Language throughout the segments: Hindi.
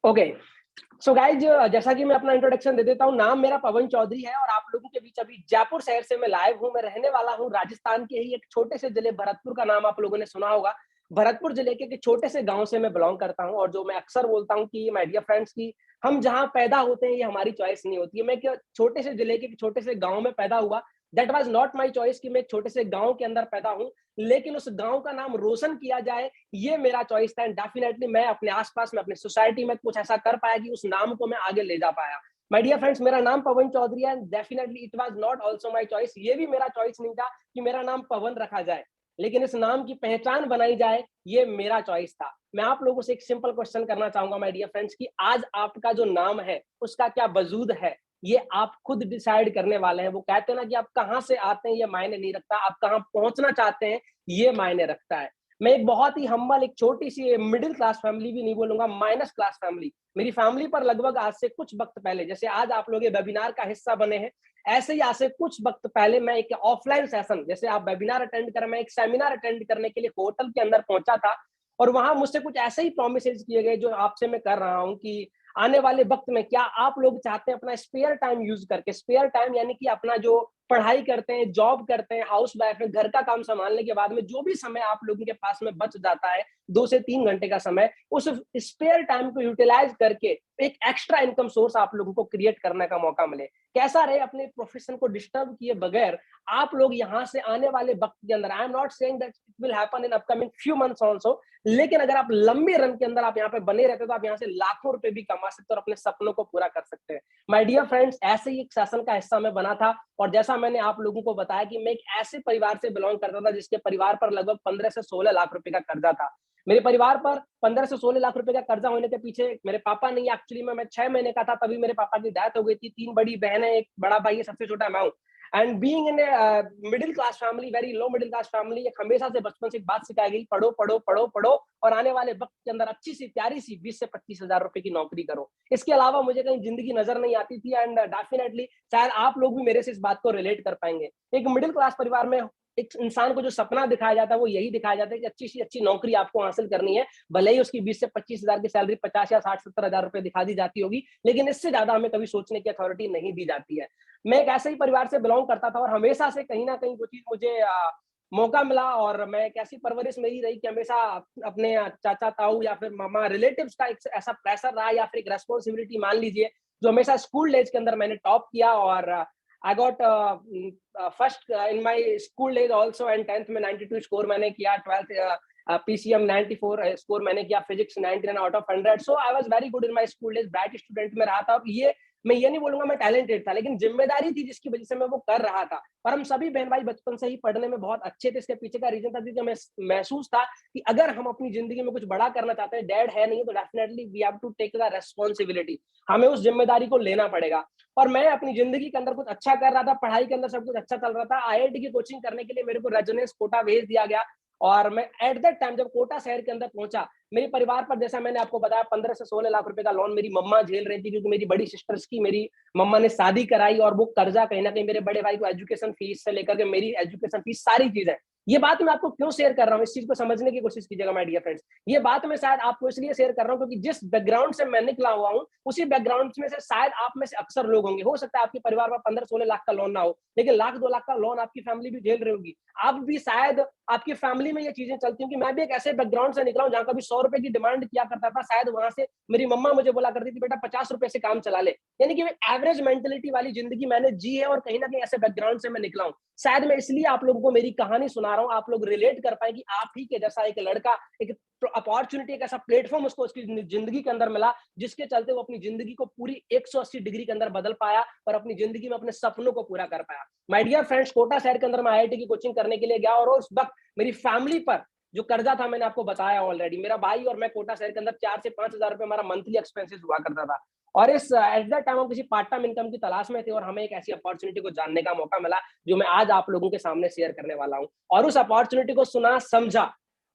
ओके। सो गाइज, जैसा कि मैं अपना इंट्रोडक्शन दे देता हूँ, नाम मेरा पवन चौधरी है और आप लोगों के बीच अभी जयपुर शहर से मैं लाइव हूँ। मैं रहने वाला हूँ राजस्थान के ही एक छोटे से जिले भरतपुर, का नाम आप लोगों ने सुना होगा। भरतपुर जिले के एक छोटे से गांव से मैं बिलोंग करता हूँ और जो मैं अक्सर बोलता हूँ कि माय डियर फ्रेंड्स की हम जहाँ पैदा होते हैं ये हमारी चॉइस नहीं होती है। मैं क्या छोटे से जिले के एक छोटे से गांव में पैदा हुआ। That was not my choice कि मैं एक छोटे से गांव के अंदर पैदा हूँ, लेकिन उस गांव का नाम रोशन किया जाए ये मेरा चॉइस था। एंड डेफिनेटली मैं अपने आसपास में अपनी सोसाइटी में कुछ ऐसा कर पाया कि उस नाम को मैं आगे ले जा पाया। माय डियर फ्रेंड्स, मेरा नाम पवन चौधरी है and definitely it was not also my choice. ये भी मेरा चॉइस नहीं था कि मेरा नाम पवन रखा जाए, लेकिन इस नाम की पहचान बनाई जाए ये मेरा चॉइस था। मैं आप लोगों से एक सिंपल क्वेश्चन करना चाहूंगा माय डियर फ्रेंड्स कि आज आपका जो नाम है उसका क्या वजूद है, ये आप खुद डिसाइड करने वाले हैं। वो कहते हैं ना कि आप कहाँ से आते हैं ये मायने नहीं रखता, आप कहाँ पहुंचना चाहते हैं ये मायने रखता है। मैं एक बहुत ही हम्बल, एक छोटी सी मिडिल क्लास फैमिली भी नहीं बोलूंगा, माइनस क्लास फैमिली, मेरी फैमिली पर लगभग आज से कुछ वक्त पहले, जैसे आज आप लोग ये वेबिनार का हिस्सा बने हैं, ऐसे ही आज से कुछ वक्त पहले मैं एक ऑफलाइन सेशन, जैसे आप वेबिनार अटेंड कर, मैं एक सेमिनार अटेंड करने के लिए होटल के अंदर पहुंचा था और वहां मुझसे कुछ ऐसे ही प्रोमिसेस किए गए जो आपसे मैं कर रहा हूं कि आने वाले वक्त में क्या आप लोग चाहते हैं अपना स्पेयर टाइम यूज करके, स्पेयर टाइम यानी कि अपना जो पढ़ाई करते हैं, जॉब करते हैं, हाउस वाइफ है, घर का काम संभालने के बाद में जो भी समय आप लोगों के पास में बच जाता है, 2 से 3 घंटे का समय, उस स्पेयर टाइम को यूटिलाइज करके एक एक्स्ट्रा इनकम सोर्स आप लोगों को क्रिएट करने का मौका मिले। कैसा रहे, अपने प्रोफेशन को डिस्टर्ब किए बगैर आप लोग यहाँ से आने वाले वक्त के अंदर, आई am not saying that it will happen in upcoming few months also, लेकिन अगर आप लंबे रन के अंदर आप यहाँ पे बने रहते तो आप यहाँ से लाखों रुपए भी कमा सकते हैं और अपने सपनों को पूरा कर सकते हैं। माय डियर फ्रेंड्स, ऐसे ही एक सेशन का हिस्सा मैं बना था और जैसा मैंने आप लोगों को बताया कि मैं एक ऐसे परिवार से बिलोंग करता था जिसके परिवार पर लगभग 15 से 16 लाख रुपए का कर्जा था। मेरे परिवार पर 15 से 16 लाख रुपए का कर्जा होने के पीछे मेरे पापा नहीं, एक्चुअली मैं 6 महीने का था तभी मेरे पापा की डेथ हो गई थी। 3 बड़ी बहनें, एक बड़ा भाई है, सबसे छोटा मैं हूँ। And being in middle class family, very low middle class family, एक हमेशा से बचपन से एक बात सिखाई गई, पढ़ो पढ़ो पढ़ो पढ़ो और आने वाले वक्त के अंदर अच्छी सी प्यारी सी 20 से 25 हजार रुपए की नौकरी करो। इसके अलावा मुझे कहीं जिंदगी नजर नहीं आती थी। एंड डेफिनेटली शायद आप लोग भी मेरे से इस बात को रिलेट कर पाएंगे। एक मिडिल क्लास परिवार में एक इंसान को जो सपना दिखाया जाता है वो यही दिखाया जाता है कि अच्छी सी अच्छी नौकरी आपको हासिल करनी है, भले ही उसकी 20 से 25 हजार की सैलरी 50 या 60-70 हजार रुपए दिखा दी जाती होगी, लेकिन इससे ज्यादा हमें कभी सोचने की अथॉरिटी नहीं दी जाती है। मैं एक ऐसे ही परिवार से बिलोंग करता था और हमेशा से कहीं ना कहीं वो चीज मुझे मौका मिला और मैं एक ऐसी परवरिश मेरी रही कि हमेशा अपने चाचा ताऊ या फिर मामा रिलेटिव्स का एक ऐसा प्रेशर रहा या फिर एक रेस्पॉन्सिबिलिटी मान लीजिए, जो हमेशा स्कूल डेज के अंदर मैंने टॉप किया और I got first in my school days also. And 10th में 92 स्कोर मैंने किया, 12th पीसीएम 94 स्कोर मैंने किया, physics 99 out of 100। So I was very good in my school days, bright student में रहा था। और ये मैं ये नहीं बोलूंगा मैं टैलेंटेड था, लेकिन जिम्मेदारी थी जिसकी वजह से मैं वो कर रहा था। और हम सभी बहन भाई बचपन से ही पढ़ने में बहुत अच्छे थे। इसके पीछे का रीजन था कि हमें महसूस था कि अगर हम अपनी जिंदगी में कुछ बड़ा करना चाहते हैं, डैड है नहीं तो definitely we have to take the responsibility, हमें उस जिम्मेदारी को लेना पड़ेगा। और मैं अपनी जिंदगी के अंदर कुछ अच्छा कर रहा था, पढ़ाई के अंदर सब कुछ अच्छा चल रहा था। आईआईटी की कोचिंग करने के लिए मेरे को रेजोनेंस कोटा भेज दिया गया और मैं एट दैट टाइम जब कोटा शहर के अंदर पहुंचा, मेरे परिवार पर, जैसा मैंने आपको बताया, 15 से 16 लाख रुपए का लोन मेरी मम्मा झेल रही थी, क्योंकि मेरी बड़ी सिस्टर्स की मेरी मम्मा ने शादी कराई और वो कर्जा कहीं ना कहीं मेरे बड़े भाई को एजुकेशन फीस से लेकर के मेरी एजुकेशन फीस सारी चीजें। ये बात मैं आपको क्यों शेयर कर रहा हूँ, इस चीज को समझने की कोशिश कीजिएगा माय डियर फ्रेंड्स। ये बात मैं शायद आपको इसलिए शेयर कर रहा हूँ क्योंकि जिस बैकग्राउंड से मैं निकला हुआ हूँ उसी बैकग्राउंड में से शायद आप में से अक्सर लोग होंगे, हो सकता है आपके परिवार में 15-16 लाख का लोन ना हो, लेकिन 1-2 लाख का लोन आपकी फैमिली भी झेल रही होगी। आप भी शायद आपकी फैमिली में ये चीजें चलती होंगी। मैं भी एक ऐसे बैकग्राउंड से निकला हूं जहां कभी 100 रुपए की डिमांड किया करता था, शायद वहां से मेरी मम्मा मुझे बोला करती थी बेटा 50 रुपए से काम चला ले। यानी कि एवरेज मेंटेलिटी वाली जिंदगी मैंने जी है और कहीं ना कहीं ऐसे बैकग्राउंड से मैं निकला हूं। शायद मैं इसलिए आप लोगों को मेरी कहानी सुना रहा हूं, आप लोग रिलेट कर पाए कि आप ही के जैसा एक लड़का, एक अपॉर्चुनिटी, एक ऐसा प्लेटफॉर्म उसको उसकी जिंदगी के अंदर मिला जिसके चलते वो अपनी जिंदगी को पूरी 180 डिग्री के अंदर बदल पाया और अपनी जिंदगी में अपने सपनों को पूरा कर पाया। माय डियर फ्रेंड्स, कोटा शहर के अंदर मैं आईआईटी की कोचिंग करने के लिए गया और उस वक्त मेरी फैमिली पर जो कर्जा था मैंने आपको बताया ऑलरेडी। मेरा भाई और मैं कोटा शहर के अंदर 4 से 5 हजार रुपए हमारा मंथली एक्सपेंसेस हुआ करता था और इस एट दैट टाइम हम किसी पार्ट टाइम इनकम की तलाश में थे और हमें एक ऐसी अपॉर्चुनिटी को जानने का मौका मिला जो मैं आज आप लोगों के सामने शेयर करने वाला हूं। और उस अपॉर्चुनिटी को सुना, समझा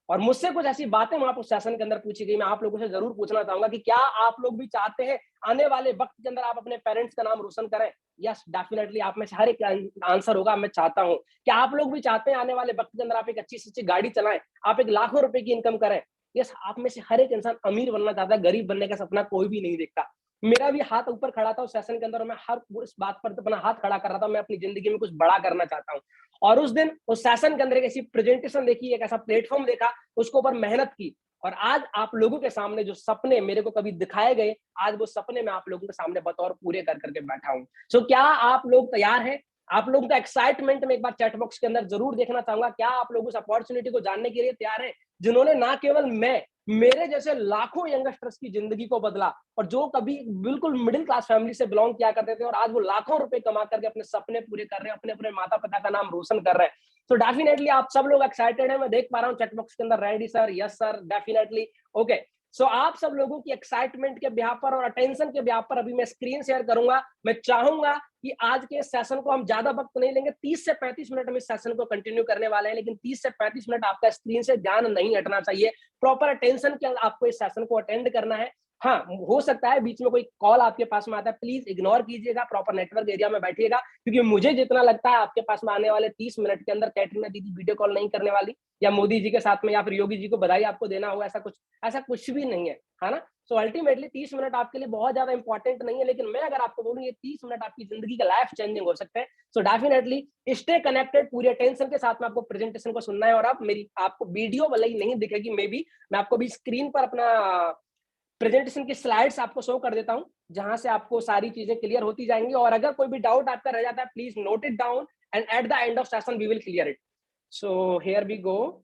और मुझसे कुछ ऐसी बातें वहां पर सेशन के अंदर पूछी गई। मैं आप लोगों से जरूर पूछना चाहूंगा कि क्या आप लोग भी चाहते हैं आने वाले वक्त के अंदर आप अपने पेरेंट्स का नाम रोशन करें? यस, डेफिनेटली आप में से हर एक आंसर होगा मैं चाहता हूं। क्या आप लोग भी चाहते हैं आने वाले वक्त के अंदर आप एक अच्छी से अच्छी गाड़ी चलाएं, आप एक लाखों रुपए की इनकम करें? यस, आप में से हर एक इंसान अमीर बनना चाहता है, गरीब बनने का सपना कोई भी नहीं देखता। मेरा भी हाथ ऊपर खड़ा था उस सेशन के अंदर और मैं हर इस बात पर अपना हाथ खड़ा कर रहा था, मैं अपनी ज़िंदगी में कुछ बड़ा करना चाहता हूँ। और उस दिन उस सेशन के अंदर एक ऐसी प्रेज़ेंटेशन देखी, एक ऐसा प्लेटफ़ॉर्म देखा, उसके ऊपर मेहनत की और आज आप लोगों के सामने जो सपने मेरे को कभी दिखाए गए, आज वो सपने मैं आप लोगों के सामने बतौर पूरे कर के बैठा हूँ। सो क्या आप लोग तैयार हैं? आप लोगों का एक्साइटमेंट मैं एक बार चैट बॉक्स के अंदर ज़रूर देखना चाहूँगा। क्या आप लोग उस अपॉर्च्युनिटी को जानने के लिए तैयार हैं, जिन्होंने ना केवल मैं, मेरे जैसे लाखों यंगस्टर्स की ज़िंदगी को बदला और जो कभी बिल्कुल मिडिल क्लास फैमिली से बिलॉन्ग किया करते थे और आज वो लाखों रुपए कमा करके अपने सपने पूरे कर रहे हैं, अपने-अपने माता-पिता का नाम रोशन कर रहे हैं। तो डेफिनिटली आप सब लोग एक्साइटेड हैं, मैं देख पा रहा हूँ चैट बॉक्स के अंदर ready sir, yes sir, definitely, okay. So आप सब लोगों की एक्साइटमेंट के बिहाफ पर और अटेंशन के बिहाफ पर अभी मैं स्क्रीन शेयर करूंगा। मैं चाहूंगा कि आज के सेशन को हम ज्यादा वक्त नहीं लेंगे, 30 से 35 मिनट में इस सेशन को कंटिन्यू करने वाले हैं, लेकिन 30 से 35 मिनट आपका स्क्रीन से ध्यान नहीं हटना चाहिए। प्रॉपर अटेंशन के आपको इस सेशन को अटेंड करना है। हाँ, हो सकता है बीच में कोई कॉल आपके पास में आता है, प्लीज इग्नोर कीजिएगा, प्रॉपर नेटवर्क एरिया में बैठिएगा, क्योंकि मुझे जितना लगता है आपके पास में आने वाले 30 मिनट के अंदर कैटरीना दीदी वीडियो कॉल नहीं करने वाली, या मोदी जी के साथ में, या फिर योगी जी को बधाई आपको देना होगा, ऐसा कुछ भी नहीं है ना। सो अल्टीमेटली 30 मिनट आपके लिए बहुत ज्यादा इंपॉर्टेंट नहीं है, लेकिन मैं अगर आपको बोलूं ये 30 मिनट आपकी जिंदगी का लाइफ चेंजिंग हो सकते हैं। सो डेफिनेटली स्टे कनेक्टेड, पूरी अटेंशन के साथ में आपको प्रेजेंटेशन को सुनना है। और अब मेरी आपको वीडियो भले ही नहीं दिखेगी, मे बी मैं आपको भी स्क्रीन पर अपना प्रेजेंटेशन की स्लाइड्स आपको शो कर देता हूं, जहां से आपको सारी चीजें क्लियर होती जाएंगी। और अगर कोई भी डाउट आपका रह जाता है, please note it down and at the end of session we will clear it. So here we go.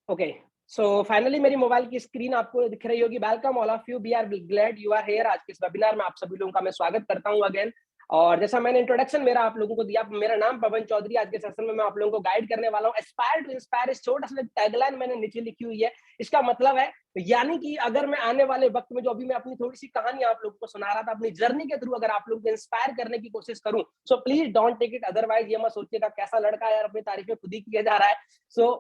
Okay, so finally मेरी मोबाइल की स्क्रीन आपको दिख रही होगी। Welcome all of you, we are glad you are here. आज के इस वेबिनार में आप सभी लोगों का मैं स्वागत करता हूं अगेन। और जैसा मैंने इंट्रोडक्शन मेरा आप लोगों को दिया, मेरा नाम पवन चौधरी। आज के सेशन में मैं आप लोगों को गाइड करने वाला हूं। एस्पायर टू इंस्पायर, इस छोटा सा टैगलाइन मैंने नीचे लिखी हुई है। इसका मतलब है, यानी कि अगर मैं आने वाले वक्त में जो अभी मैं अपनी थोड़ी सी कहानी आप लोगों को सुना रहा था, अपनी जर्नी के थ्रू अगर आप लोगों को इंस्पायर करने की कोशिश करूं, so please don't take it otherwise. ये मत सोचिएगा कैसा लड़का है यार, अपनी तारीफें खुद ही किया जा रहा है।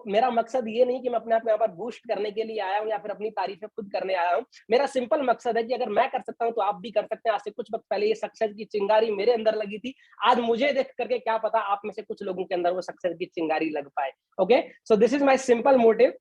मेरा मकसद ये नहीं कि मैं अपने आप में यहाँ पर बूस्ट करने के लिए आया हूँ या फिर अपनी तारीफें खुद करने आया हूँ। मेरा सिंपल मकसद है कि अगर मैं कर सकता हूँ तो आप भी कर सकते हैं। आज से कुछ वक्त पहले ये सक्सेस की चिंगारी मेरे अंदर लगी थी, आज मुझे देख करके क्या पता आप में से कुछ लोगों के अंदर वो सक्सेस की चिंगारी लग पाए। Okay, so this is my simple motive.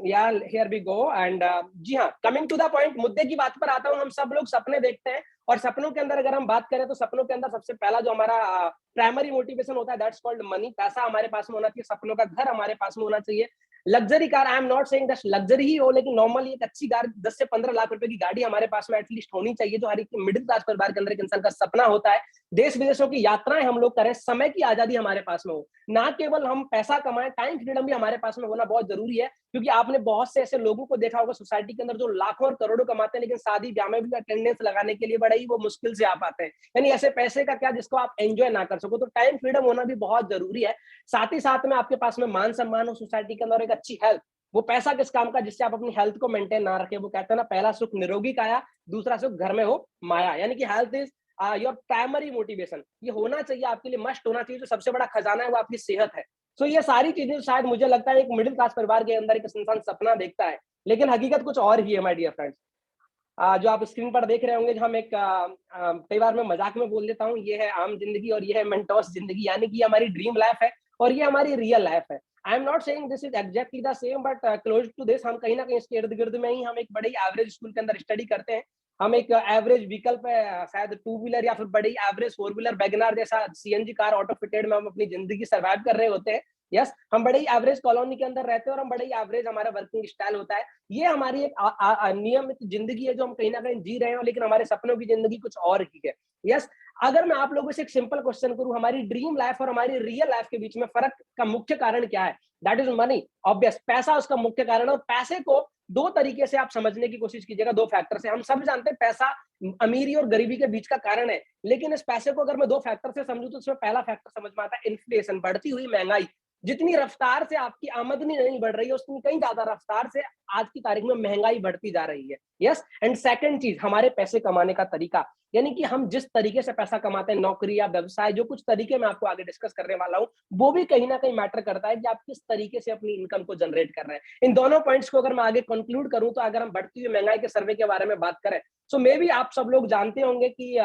या हियर वी गो एंड जी हाँ, कमिंग टू द पॉइंट, मुद्दे की बात पर आता हूँ। हम सब लोग सपने देखते हैं और सपनों के अंदर अगर हम बात करें तो सपनों के अंदर सबसे पहला जो हमारा प्राइमरी मोटिवेशन होता है, दैट्स कॉल्ड मनी। पैसा हमारे पास में होना चाहिए, सपनों का घर हमारे पास में होना चाहिए। Luxury car, I am not saying that luxury ही हो, लेकिन नॉर्मली एक अच्छी कार 10 से 15 लाख रुपए की गाड़ी हमारे पास में एटलीस्ट होनी चाहिए, जो हर एक मिडिल क्लास परिवार के अंदर एक इंसान का सपना होता है। देश विदेशों की यात्राएं हम लोग करें, समय की आजादी हमारे पास में हो, ना केवल हम पैसा कमाएं, टाइम फ्रीडम भी हमारे पास में होना बहुत जरूरी है। क्योंकि आपने बहुत से ऐसे लोगों को देखा होगा सोसाइटी के अंदर जो लाखों और करोड़ों कमाते हैं, लेकिन शादी ब्याह में भी अटेंडेंस लगाने के लिए बड़ा ही वो मुश्किल से आ पाते हैं। यानी ऐसे पैसे का क्या जिसको आप एंजॉय ना कर सको। तो टाइम फ्रीडम होना भी बहुत जरूरी है। साथ ही साथ में आपके पास में मान सम्मान हो सोसाइटी के अंदर, एक अच्छी हेल्थ। वो पैसा किस काम का जिससे आप अपनी हेल्थ को मेंटेन ना रखे। वो कहते हैं ना, पहला सुख निरोगी काया, दूसरा सुख घर में हो माया। यानी कि health is your primary motivation. ये होना चाहिए आपके लिए, मस्ट होना चाहिए। जो सबसे बड़ा खजाना है वो आपकी सेहत है। सो ये सारी चीजें शायद मुझे लगता है एक मिडिल क्लास परिवार के अंदर एक इंसान सपना देखता है, लेकिन हकीकत कुछ और ही है माय डियर फ्रेंड्स। जो आप स्क्रीन पर देख रहे होंगे, हम एक कई बार मैं मजाक में बोल देता हूँ, ये है आम जिंदगी और ये है मेंटोस जिंदगी। यानी कि हमारी ड्रीम लाइफ है और ये हमारी रियल लाइफ है। I am not saying this is exactly the same, but close to this. हम कहीं ना कहीं इसके इर्द गिर्द में ही हम एक बड़े एवरेज स्कूल के अंदर स्टडी करते हैं। हम एक एवरेज व्हीकल पे शायद टू व्हीलर या फिर बड़ी एवरेज फोर व्हीलर वैगनार जैसा सीएनजी कार ऑटो फिटेड में हम अपनी जिंदगी सर्वाइव कर रहे होते हैं। यस, हम बड़े ही एवरेज कॉलोनी के अंदर रहते हैं और हम बड़े ही एवरेज हमारा वर्किंग स्टाइल होता है। ये हमारी एक नियमित जिंदगी है जो हम कहीं ना कहीं जी रहे हैं, लेकिन हमारे सपनों की जिंदगी कुछ और ही है। यस, अगर मैं आप लोगों से एक सिंपल क्वेश्चन करूं, हमारी ड्रीम लाइफ और हमारी रियल लाइफ के बीच में फर्क का मुख्य कारण क्या है? That is money. ऑब्वियस, पैसा उसका मुख्य कारण है। और पैसे को दो तरीके से आप समझने की कोशिश कीजिएगा, दो फैक्टर से। हम सब जानते हैं पैसा अमीरी और गरीबी के बीच का कारण है, लेकिन इस पैसे को अगर मैं दो फैक्टर से समझूं तो उसमें पहला फैक्टर समझ में आता है इन्फ्लेशन, बढ़ती हुई महंगाई। जितनी रफ्तार से आपकी आमदनी नहीं बढ़ रही है, उतनी कहीं ज्यादा रफ्तार से आज की तारीख में महंगाई बढ़ती जा रही है। यस, एंड सेकंड चीज, हमारे पैसे कमाने का तरीका। यानी कि हम जिस तरीके से पैसा कमाते हैं, नौकरी या व्यवसाय, जो कुछ तरीके मैं आपको आगे डिस्कस करने वाला हूं, वो भी कहीं ना कहीं मैटर करता है कि आप किस तरीके से अपनी इनकम को जनरेट कर रहे हैं। इन दोनों पॉइंट्स को अगर मैं आगे कंक्लूड करूं, तो अगर हम बढ़ती हुई महंगाई के सर्वे के बारे में बात करें, सो मे बी आप सब लोग जानते होंगे कि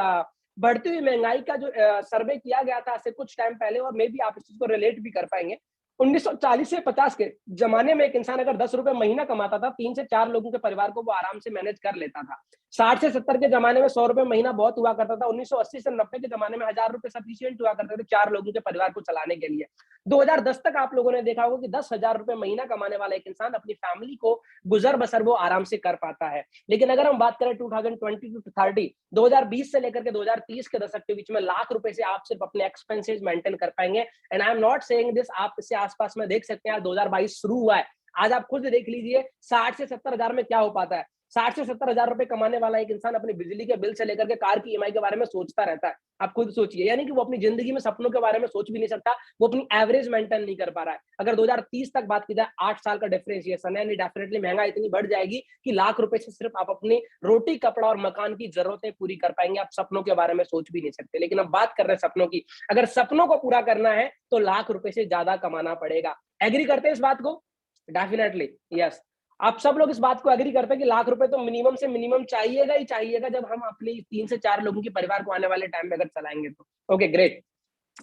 बढ़ती हुई महंगाई का जो सर्वे किया गया था से कुछ टाइम पहले, और मे बी आप इस चीज को रिलेट भी कर पाएंगे। 1940 से 50 के जमाने में एक इंसान अगर 10 रुपए महीना कमाता था, 3 से 4 लोगों के परिवार को वो आराम से मैनेज कर लेता था। 60 से 70 के जमाने में 100 रुपए महीना बहुत हुआ करता था। 1980 से 90 के जमाने में 1000 रुपए सफिशियंट हुआ करते थे 4 लोगों के परिवार को चलाने के लिए। 2010 तक आप लोगों ने देखा होगा कि 10,000 रुपए महीना कमाने वाला एक इंसान अपनी फैमिली को गुजर बसर वो आराम से कर पाता है। लेकिन अगर हम बात करें 2020 टू 30, 2020 से लेकर के 2030 के दशक के बीच में लाख रुपए से आप सिर्फ अपने एक्सपेंसेस मेंटेन कर पाएंगे। And I am not saying this, आप इससे आसपास में देख सकते हैं 2022 शुरू हुआ है, आज आप खुद देख लीजिए 60 से 70 हजार में क्या हो पाता है। 60 से 70 हजार रुपए कमाने वाला एक इंसान अपनी बिजली के बिल से लेकर के कार की ईएमआई के बारे में सोचता रहता है। आप खुद सोचिए, यानी कि वो अपनी जिंदगी में सपनों के बारे में सोच भी नहीं सकता, वो अपनी एवरेज मेंटेन नहीं कर पा रहा है। अगर 2030 तक बात की जाए, 8 साल का डिफरेंशिएशन है, डेफिनेटली महंगाई इतनी बढ़ जाएगी कि लाख रुपए से सिर्फ आप अपनी रोटी, कपड़ा और मकान की जरूरतें पूरी कर पाएंगे। आप सपनों के बारे में सोच भी नहीं सकते। लेकिन अब बात कर रहे हैं सपनों की, अगर सपनों को पूरा करना है तो लाख रुपए से ज्यादा कमाना पड़ेगा। एग्री करते हैं इस बात को? Definitely yes. आप सब लोग इस बात को एग्री करते हैं कि लाख रुपए तो मिनिमम से मिनिमम चाहिएगा ही चाहिएगा, जब हम अपने 3 से 4 लोगों के परिवार को आने वाले टाइम में अगर चलाएंगे तो। Okay great.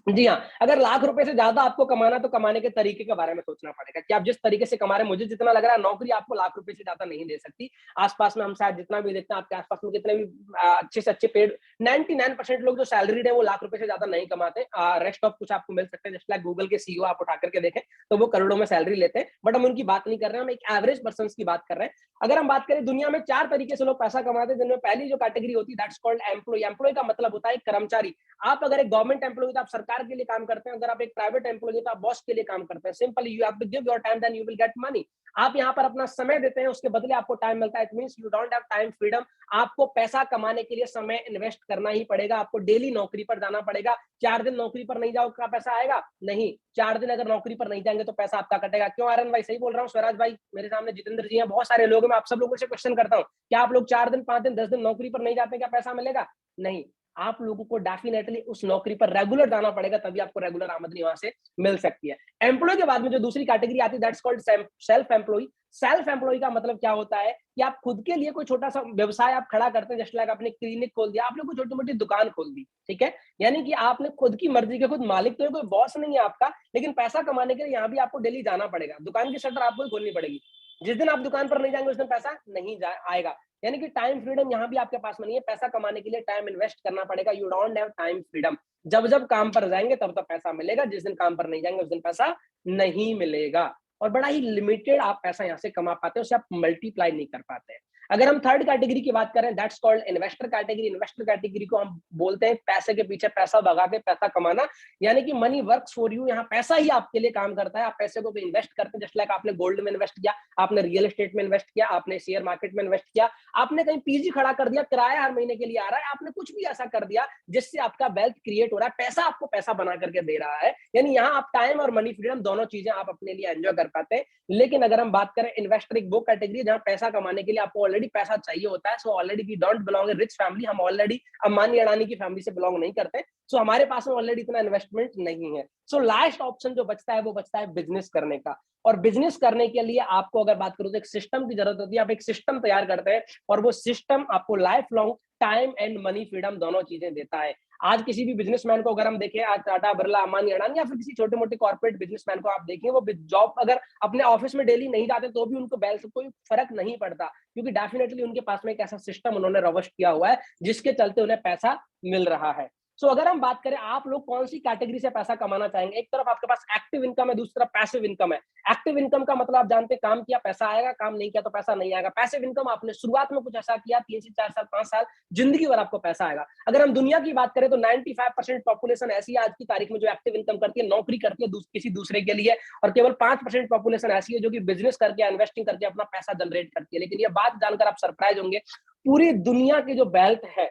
जी हाँ, अगर लाख रुपए से ज्यादा आपको कमाना, तो कमाने के तरीके के बारे में सोचना पड़ेगा कि आप जिस तरीके से कमा रहे हैं। मुझे जितना लग रहा है नौकरी आपको लाख रुपए से ज्यादा नहीं दे सकती। आसपास में हम शायद जितना भी देखते हैं, आपके आसपास में कितने भी अच्छे से अच्छे पेड 99% लोग जो सैलरीड है वो लाख रुपए से ज्यादा नहीं कमाते। रेस्ट ऑफ कुछ आपको मिल सकते हैं, जस्ट लाइक गूगल के सीईओ आप उठा करके देखें तो वो करोड़ों में सैलरी लेते हैं। बट हम उनकी बात नहीं कर रहे हैं, हम एक एवरेज पर्सन की बात कर रहे हैं। अगर हम बात करें, दुनिया में 4 तरीके से लोग पैसा कमाते हैं, जिनमें पहली जो कैटेगरी होती है दैट्स कॉल्ड एम्प्लॉय। एम्प्लॉय का मतलब होता है कर्मचारी। आप अगर एक गवर्नमेंट एम्प्लॉय तो आप सरकार के लिए काम करते हैं, अगर आप एक प्राइवेट एम्प्लॉय तो आप बॉस के लिए काम करते हैं। Simply you have to give your time, then you will get money. आप यहाँ पर अपना समय देते हैं, उसके बदले आपको टाइम मिलता है। It means you don't have time freedom. आपको पैसा कमाने के लिए समय इन्वेस्ट करना ही पड़ेगा। आपको डेली नौकरी पर जाना पड़ेगा। 4 दिन नौकरी पर नहीं जाओ, क्या पैसा आएगा? नहीं। 4 दिन अगर नौकरी पर नहीं जाएंगे तो पैसा आपका कटेगा। क्यों आर्यन भाई? सही बोल रहा हूँ। स्वराज भाई मेरे सामने, जितेंद्र जी हैं, बहुत सारे लोग हैं। मैं आप सब लोगों से क्वेश्चन करता हूँ, क्या आप लोग 4 दिन, 5 दिन, 10 दिन नौकरी पर नहीं जाते, क्या पैसा मिलेगा? नहीं। आप लोगों को डेफिनेटली उस नौकरी पर रेगुलर जाना पड़ेगा, तभी आपको रेगुलर आमदनी वहां से मिल सकती है। एम्प्लॉय के बाद में जो दूसरी कैटेगरी आती है that's called self employ. Self employ का मतलब क्या होता है कि आप खुद के लिए कोई छोटा सा व्यवसाय आप खड़ा करते हैं। जस्ट लाइक आपने क्लिनिक खोल दिया, आपने कोई छोटी मोटी दुकान खोल दी, ठीक है। यानी कि आपने खुद की मर्जी के खुद मालिक तो है, कोई बॉस नहीं है आपका, लेकिन पैसा कमाने के लिए यहाँ भी आपको डेली जाना पड़ेगा। दुकान की शटर आपको ही खोलनी पड़ेगी। जिस दिन आप दुकान पर नहीं जाएंगे उस दिन पैसा नहीं आएगा। यानी कि टाइम फ्रीडम यहाँ भी आपके पास में नहीं है। पैसा कमाने के लिए टाइम इन्वेस्ट करना पड़ेगा। You don't have time freedom. जब जब काम पर जाएंगे तब तब पैसा मिलेगा, जिस दिन काम पर नहीं जाएंगे उस दिन पैसा नहीं मिलेगा। और बड़ा ही लिमिटेड आप पैसा यहाँ से कमा पाते हैं, उसे आप मल्टीप्लाई नहीं कर पाते हैं। अगर हम थर्ड कैटेगरी की बात करें, that's called investor category. Investor category को हम बोलते हैं पैसे के पीछे पैसा भगा के पैसा कमाना। यानी कि मनी वर्क्स फॉर यू। यहाँ पैसा ही आपके लिए काम करता है। आप पैसे को भी इन्वेस्ट करते हैं। जस्ट लाइक आपने गोल्ड में इन्वेस्ट किया, आपने रियल एस्टेट में इन्वेस्ट किया, आपने शेयर मार्केट में इन्वेस्ट किया, आपने कहीं पीजी खड़ा कर दिया, किराया हर महीने के लिए आ रहा है, आपने कुछ भी ऐसा कर दिया जिससे आपका वेल्थ क्रिएट हो रहा है। पैसा आपको पैसा बना करके दे रहा है। यानी यहाँ आप टाइम और मनी फ्रीडम दोनों चीजें आप अपने लिए एंजॉय कर पाते हैं। लेकिन अगर हम बात करें, इन्वेस्टर एक वो कैटेगरी जहां पैसा कमाने के लिए आपको ऑलरेडी पैसा चाहिए होता है। So already we don't belong in rich family. हम ऑलरेडी अंबानी अडानी की फैमिली से बिलोंग नहीं करते। सो हमारे पास में ऑलरेडी इतना इन्वेस्टमेंट नहीं है। सो लास्ट ऑप्शन जो बचता है वो बचता है बिजनेस करने का। और बिजनेस करने के लिए आपको अगर बात करूं तो एक सिस्टम की जरूरत होती है। आप एक सिस्टम तैयार करते हैं और वो सिस्टम आपको life long time and money freedom दोनों चीजें देता है। आज किसी भी बिजनेसमैन को अगर हम देखें, आज टाटा, बिरला, अंबानी, अडानी या फिर किसी छोटे मोटे कॉर्पोरेट बिजनेसमैन को आप देखें, वो जॉब अगर अपने ऑफिस में डेली नहीं जाते तो भी उनको बैल से कोई फर्क नहीं पड़ता, क्योंकि डेफिनेटली उनके पास में एक ऐसा सिस्टम उन्होंने रवश किया हुआ है जिसके चलते उन्हें पैसा मिल रहा है। सो अगर हम बात करें आप लोग कौन सी कैटेगरी से पैसा कमाना चाहेंगे, एक तरफ आपके पास एक्टिव इनकम है, दूसरी तरफ पैसिव इनकम है। एक्टिव इनकम का मतलब आप जानते हैं, काम किया पैसा आएगा, काम नहीं किया तो पैसा नहीं आएगा। पैसिव इनकम, आपने शुरुआत में कुछ ऐसा किया, 3 से 4 साल, 5 साल, जिंदगी भर आपको पैसा आएगा। अगर हम दुनिया की बात करें तो 95% पॉपुलेशन ऐसी है आज की तारीख में जो एक्टिव इनकम करती है, नौकरी करती है किसी दूसरे के लिए, और केवल 5% पॉपुलेशन ऐसी है जो कि बिजनेस करके, इन्वेस्टिंग करके अपना पैसा जनरेट करती है। लेकिन ये बात जानकर आप सरप्राइज होंगे, पूरी दुनिया की जो वेल्थ है,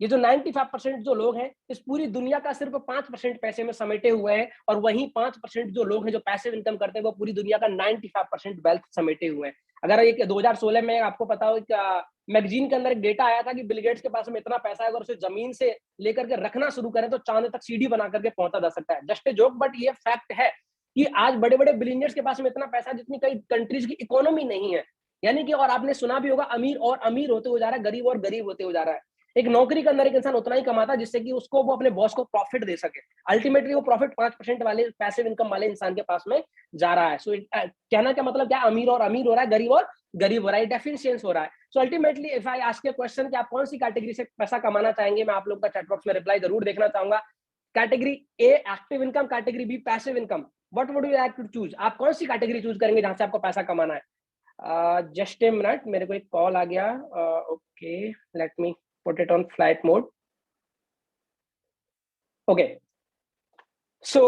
ये जो 95% जो लोग हैं, इस पूरी दुनिया का सिर्फ 5% पैसे में समेटे हुए हैं। और वहीं 5% जो लोग हैं जो पैसिव इनकम करते हैं, वो पूरी दुनिया का 95% वेल्थ समेटे हुए हैं। अगर एक 2016 में आपको पता हो, मैगजीन के अंदर एक डेटा आया था कि बिल गेट्स के पास में इतना पैसा है, अगर उसे जमीन से लेकर के रखना शुरू करें तो चांद तक सीढ़ी बना करके पहुंचा जा सकता है। जस्ट ए जोक, बट ये फैक्ट है कि आज बड़े बड़े बिलियनियर्स के पास में इतना पैसा जितनी कई कंट्रीज की इकोनॉमी नहीं है। यानी कि, और आपने सुना भी होगा, अमीर और अमीर होते हुए जा रहा है, गरीब और गरीब होते हुए जा रहा है। एक नौकरी के अंदर एक इंसान उतना ही कमाता है जिससे कि उसको वो अपने बॉस को प्रॉफिट दे सके। अल्टीमेटली वो प्रॉफिट 5% वाले पैसिव इनकम वाले इंसान के पास में जा रहा है। सो कहना क्या मतलब क्या, अमीर और अमीर हो रहा है, गरीब और गरीब हो रहा है, डेफिशिएंस हो रहा है। So ultimately if I ask you question कि आप कौन सी कैटेगरी से पैसा कमाना चाहेंगे, मैं आप लोगों का चैट बॉक्स में रिप्लाई जरूर देखना चाहूंगा। Category A active income, category B passive income, what would you like to choose? आप कौन सी कैटेगरी चूज करेंगे जहां से आपको पैसा कमाना है? जस्ट ए मिनट, मेरे को एक कॉल आ गया। Okay, let me put it on flight mode. Okay, so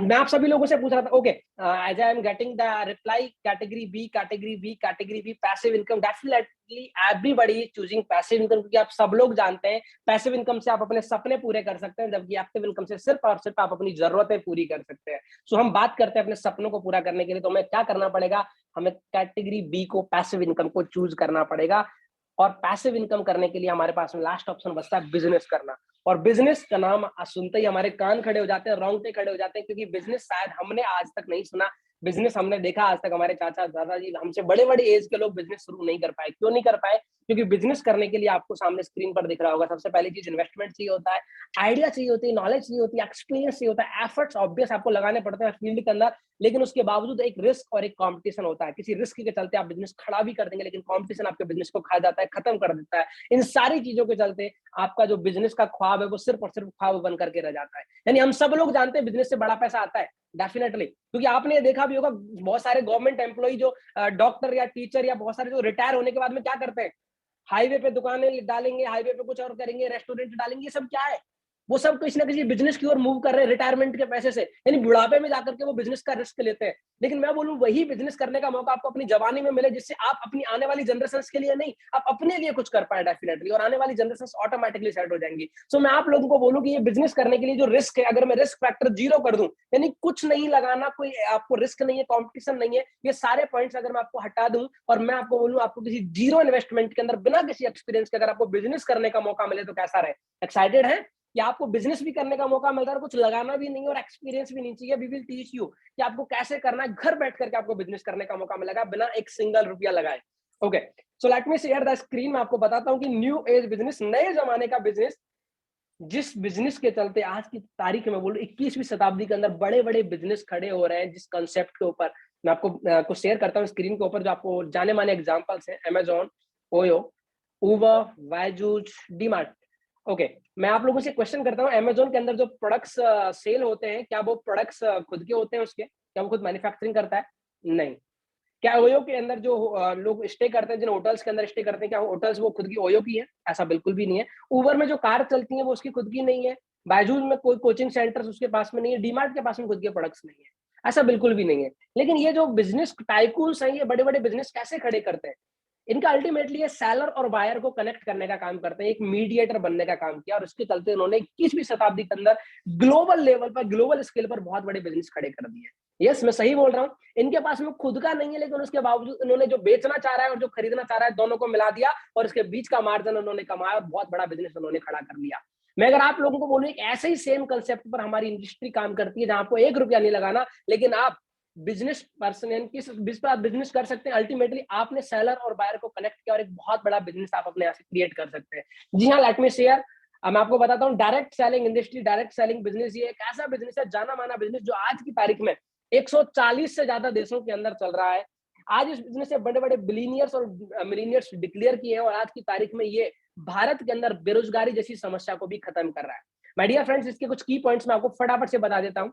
मैं आप सभी लोगों से पूछ रहा था, okay, as I am getting the reply, category B, category B, category B, passive income, definitely everybody is choosing passive income, क्योंकि आप सब लोग जानते हैं पैसिव इनकम से आप अपने सपने पूरे कर सकते हैं, जबकि एक्टिव इनकम से सिर्फ और सिर्फ आप अपनी जरूरतें पूरी कर सकते हैं। सो हम बात करते हैं अपने सपनों को पूरा करने के लिए, तो हमें क्या करना पड़ेगा? हमें कैटेगरी बी को, पैसिव इनकम को चूज करना पड़ेगा। और पैसिव इनकम करने के लिए हमारे पास में लास्ट ऑप्शन बचता है बिजनेस करना। और बिजनेस का नाम सुनते ही हमारे कान खड़े हो जाते हैं, रोंगटे खड़े हो जाते हैं, क्योंकि बिजनेस शायद हमने आज तक नहीं सुना। बिजनेस हमने देखा आज तक, हमारे चाचा दादाजी, हमसे बड़े बड़े एज के लोग बिजनेस शुरू नहीं कर पाए। क्यों नहीं कर पाए? क्योंकि बिजनेस करने के लिए आपको सामने स्क्रीन पर दिख रहा होगा, सबसे पहली चीज इन्वेस्टमेंट चाहिए होता है, आइडिया चाहिए होती है, नॉलेज चाहिए होती है, एक्सपीरियंस चाहिए होता है, एफर्ट्स ऑब्वियस आपको लगाने पड़ते हैं फील्ड के अंदर। लेकिन उसके बावजूद एक रिस्क और एक कंपटीशन होता है। किसी रिस्क के चलते आप बिजनेस खड़ा भी कर देंगे, लेकिन कंपटीशन आपके बिजनेस को खा जाता है, खत्म कर देता है। इन सारी चीजों के चलते आपका जो बिजनेस का ख्वाब है वो सिर्फ और सिर्फ ख्वाब बन करके रह जाता है। यानी हम सब लोग जानते हैं बिजनेस से बड़ा पैसा आता है, डेफिनेटली, क्योंकि आपने देखा भी होगा बहुत सारे गवर्नमेंट एम्प्लॉय जो डॉक्टर या टीचर या बहुत सारे जो रिटायर होने के बाद में क्या करते हैं, हाईवे पे दुकानें डालेंगे, हाईवे पे कुछ और करेंगे, रेस्टोरेंट डालेंगे, ये सब क्या है? वो सब किसी ना किसी बिजनेस की ओर मूव कर रहे हैं रिटायरमेंट के पैसे से। यानी बुढ़ापे में जाकर के वो बिजनेस का रिस्क लेते हैं। लेकिन मैं बोलूं वही बिजनेस करने का मौका आपको अपनी जवानी में मिले, जिससे आप अपनी आने वाली जनरेशन के लिए नहीं, आप अपने लिए कुछ कर पाए डेफिनेटली, और आने वाली जनरेशन ऑटोमेटिकली सेट हो जाएंगी। सो मैं आप लोगों को बोलूं कि ये बिजनेस करने के लिए जो रिस्क है, अगर मैं रिस्क फैक्टर 0 कर दूं, यानी कुछ नहीं लगाना, कोई आपको रिस्क नहीं है, कॉम्पिटिशन नहीं है, ये सारे पॉइंट्स अगर मैं आपको हटा दूं और मैं आपको बोलूं आपको किसी 0 इन्वेस्टमेंट के अंदर, बिना किसी एक्सपीरियंस के अगर आपको बिजनेस करने का मौका मिले, तो कैसा रहे? एक्साइटेड है कि आपको बिजनेस भी करने का मौका मिल रहा है, कुछ लगाना भी नहीं है और एक्सपीरियंस भी नहीं चाहिए? वी विल टीच यू कि आपको कैसे करना है। घर बैठ करके आपको बिजनेस करने का मौका मिलेगा बिना एक सिंगल रुपया लगाए। Okay, so let me share the screen. मैं आपको बताता हूं कि न्यू एज बिजनेस, नए जमाने का बिजनेस, जिस बिजनेस के चलते आज की तारीख में बोलूं 21वीं शताब्दी के अंदर बड़े बड़े बिजनेस खड़े हो रहे हैं, जिस कंसेप्ट के ऊपर मैं आपको कुछ शेयर करता हूं स्क्रीन के ऊपर, जो आपको जाने माने एग्जांपल्स हैं, अमेजॉन, ओयो, उबर, वाइजूज, डीमार्ट। ओके, मैं आप लोगों से क्वेश्चन करता हूँ, अमेजोन के अंदर जो प्रोडक्ट्स सेल होते हैं, क्या वो प्रोडक्ट्स खुद के होते हैं उसके? क्या वो खुद मैन्युफैक्चरिंग करता है? नहीं। क्या ओयो के अंदर जो लोग स्टे करते हैं, जिन होटल्स के अंदर स्टे करते हैं, क्या होटल्स वो खुद की ओयो की है? ऐसा बिल्कुल भी नहीं है। उबर में जो कार चलती है वो उसकी खुद की नहीं है। बायजूस में कोई कोचिंग सेंटर्स उसके पास में नहीं है। डीमार्ट के पास में खुद के प्रोडक्ट्स नहीं है। ऐसा बिल्कुल भी नहीं है। लेकिन ये जो बिजनेस टाइकून्स हैं, ये बड़े बड़े बिजनेस कैसे खड़े करते हैं? इनका अल्टीमेटली ये सेलर और बायर को कनेक्ट करने का काम करते हैं, एक मीडिएटर बनने का काम किया, और उसके चलते उन्होंने 21वीं शताब्दी के अंदर ग्लोबल लेवल पर, ग्लोबल स्केल पर बहुत बड़े बिजनेस खड़े कर दिए। यस, मैं सही बोल रहा हूँ। इनके पास में खुद का नहीं है, लेकिन उसके बावजूद उन्होंने जो बेचना चाह रहा है और जो खरीदना चाह रहा है, दोनों को मिला दिया और इसके बीच का मार्जिन उन्होंने कमाया और बहुत बड़ा बिजनेस उन्होंने खड़ा कर लिया। मैं अगर आप लोगों को बोलूं, ऐसे ही सेम कंसेप्ट पर हमारी इंडस्ट्री काम करती है, जहां आपको 1 रुपया नहीं लगाना, लेकिन आप बिजनेस पर्सन यानी किस बिज पर आप बिजनेस कर सकते हैं। अल्टीमेटली आपने सेलर और बायर को कनेक्ट किया और एक बहुत बड़ा बिजनेस आप अपने यहाँ से क्रिएट कर सकते हैं। जी हाँ, लेट मी शेयर। मैं आपको बताता हूँ, direct selling industry, direct selling business, ये एक ऐसा बिजनेस है, जाना माना बिजनेस, जो आज की तारीख में 140 से ज्यादा देशों के अंदर चल रहा है। आज इस बिजनेस से बड़े बड़े बिलीनियर्स और मिलीनियर्स डिक्लेयर किए हैं, और आज की तारीख में ये भारत के अंदर बेरोजगारी जैसी समस्या को भी खत्म कर रहा है। माय डियर फ्रेंड्स, इसके कुछ की पॉइंट्स मैं आपको फटाफट से बता देता हूँ।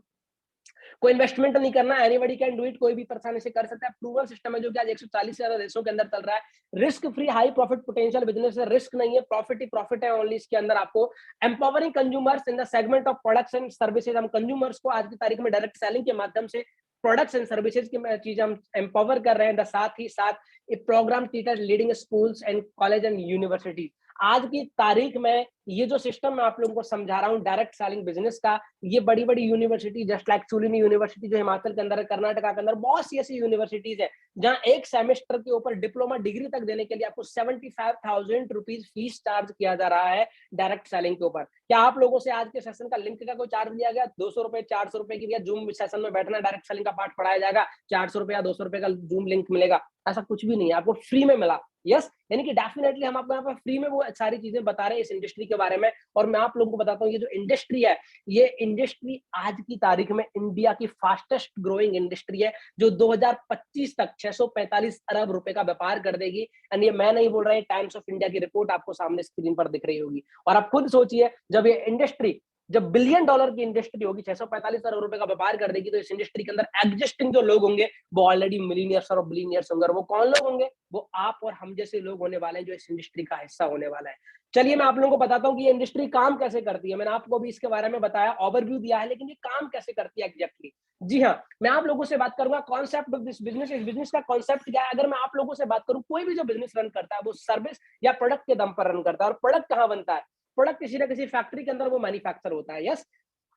कोई इन्वेस्टमेंट नहीं करना, एनीबॉडी कैन डू इट, कोई भी परेशानी से कर सकता है। प्रूवन सिस्टम है जो कि आज 140 से ज्यादा देशों के अंदर चल रहा है। Risk free high profit potential business है, रिस्क नहीं है, प्रॉफिट ही प्रॉफिट है ओनली। इसके अंदर आपको empowering consumers in the segment of products and services, हम कंज्यूमर्स को आज की तारीख में डायरेक्ट सेलिंग के माध्यम से प्रोडक्ट्स एंड सर्विसेज की चीज हम एम्पावर कर रहे हैं। साथ ही साथ एक program teacher leading schools and college and universities. आज की तारीख में ये जो सिस्टम मैं आप लोगों को समझा रहा हूँ डायरेक्ट सेलिंग बिजनेस का, ये बड़ी बड़ी यूनिवर्सिटी, जस्ट लाइक चुलिनी यूनिवर्सिटी जो हिमाचल के अंदर है, कर्नाटका के अंदर बहुत सी ऐसी यूनिवर्सिटीज है जहां एक सेमेस्टर के ऊपर डिप्लोमा डिग्री तक देने के लिए आपको 75,000 रुपीज फीस चार्ज किया जा रहा है डायरेक्ट सेलिंग के ऊपर। क्या आप लोगों से आज के सेशन का लिंक का कोई चार्ज लिया गया? 200 रुपए, 400 रुपए की जूम सेशन में बैठना, डायरेक्ट सेलिंग का पार्ट पढ़ाया जाएगा, 400 रुपए या 200 रुपए का जूम लिंक मिलेगा? ऐसा कुछ भी नहीं है, आपको फ्री में मिला। यस, यानी कि डेफिनेटली हम आपको यहाँ पर फ्री में वो सारी चीजें बता रहे हैं इस इंडस्ट्री के बारे में। और मैं आप लोगों को बताता हूँ, ये जो इंडस्ट्री है, ये इंडस्ट्री आज की तारीख में इंडिया की फास्टेस्ट ग्रोइंग इंडस्ट्री है, जो 2025 तक 645 अरब रुपए का व्यापार कर देगी। एंड ये मैं नहीं बोल रहा, टाइम्स ऑफ इंडिया की रिपोर्ट आपको सामने स्क्रीन पर दिख रही होगी। और आप खुद सोचिए, जब ये इंडस्ट्री, जब बिलियन डॉलर की इंडस्ट्री होगी, 645 अरब रुपए का व्यापार कर देगी, तो इस इंडस्ट्री के अंदर एग्जिस्टिंग जो लोग होंगे वो ऑलरेडी मिलीनियर्स और बिलियनियर्स होंगे। वो कौन लोग होंगे? वो आप और हम जैसे लोग होने वाले हैं, जो इस इंडस्ट्री का हिस्सा होने वाला है। चलिए मैं आप लोगों को बताता हूँ कि ये इंडस्ट्री काम कैसे करती है। मैंने आपको भी इसके बारे में बताया, ओवरव्यू दिया है, लेकिन ये काम कैसे करती है एग्जैक्टली। जी हाँ, मैं आप लोगों से बात करूंगा कॉन्सेप्ट ऑफ दिस बिजनेस। इस बिजनेस का कॉन्सेप्ट क्या है? अगर मैं आप लोगों से बात करूं, कोई भी जो बिजनेस रन करता है वो सर्विस या प्रोडक्ट के दम पर रन करता है। और प्रोडक्ट कहाँ बनता है? प्रोडक्ट किसी ना किसी फैक्ट्री के अंदर वो मैन्युफैक्चर होता है। यस,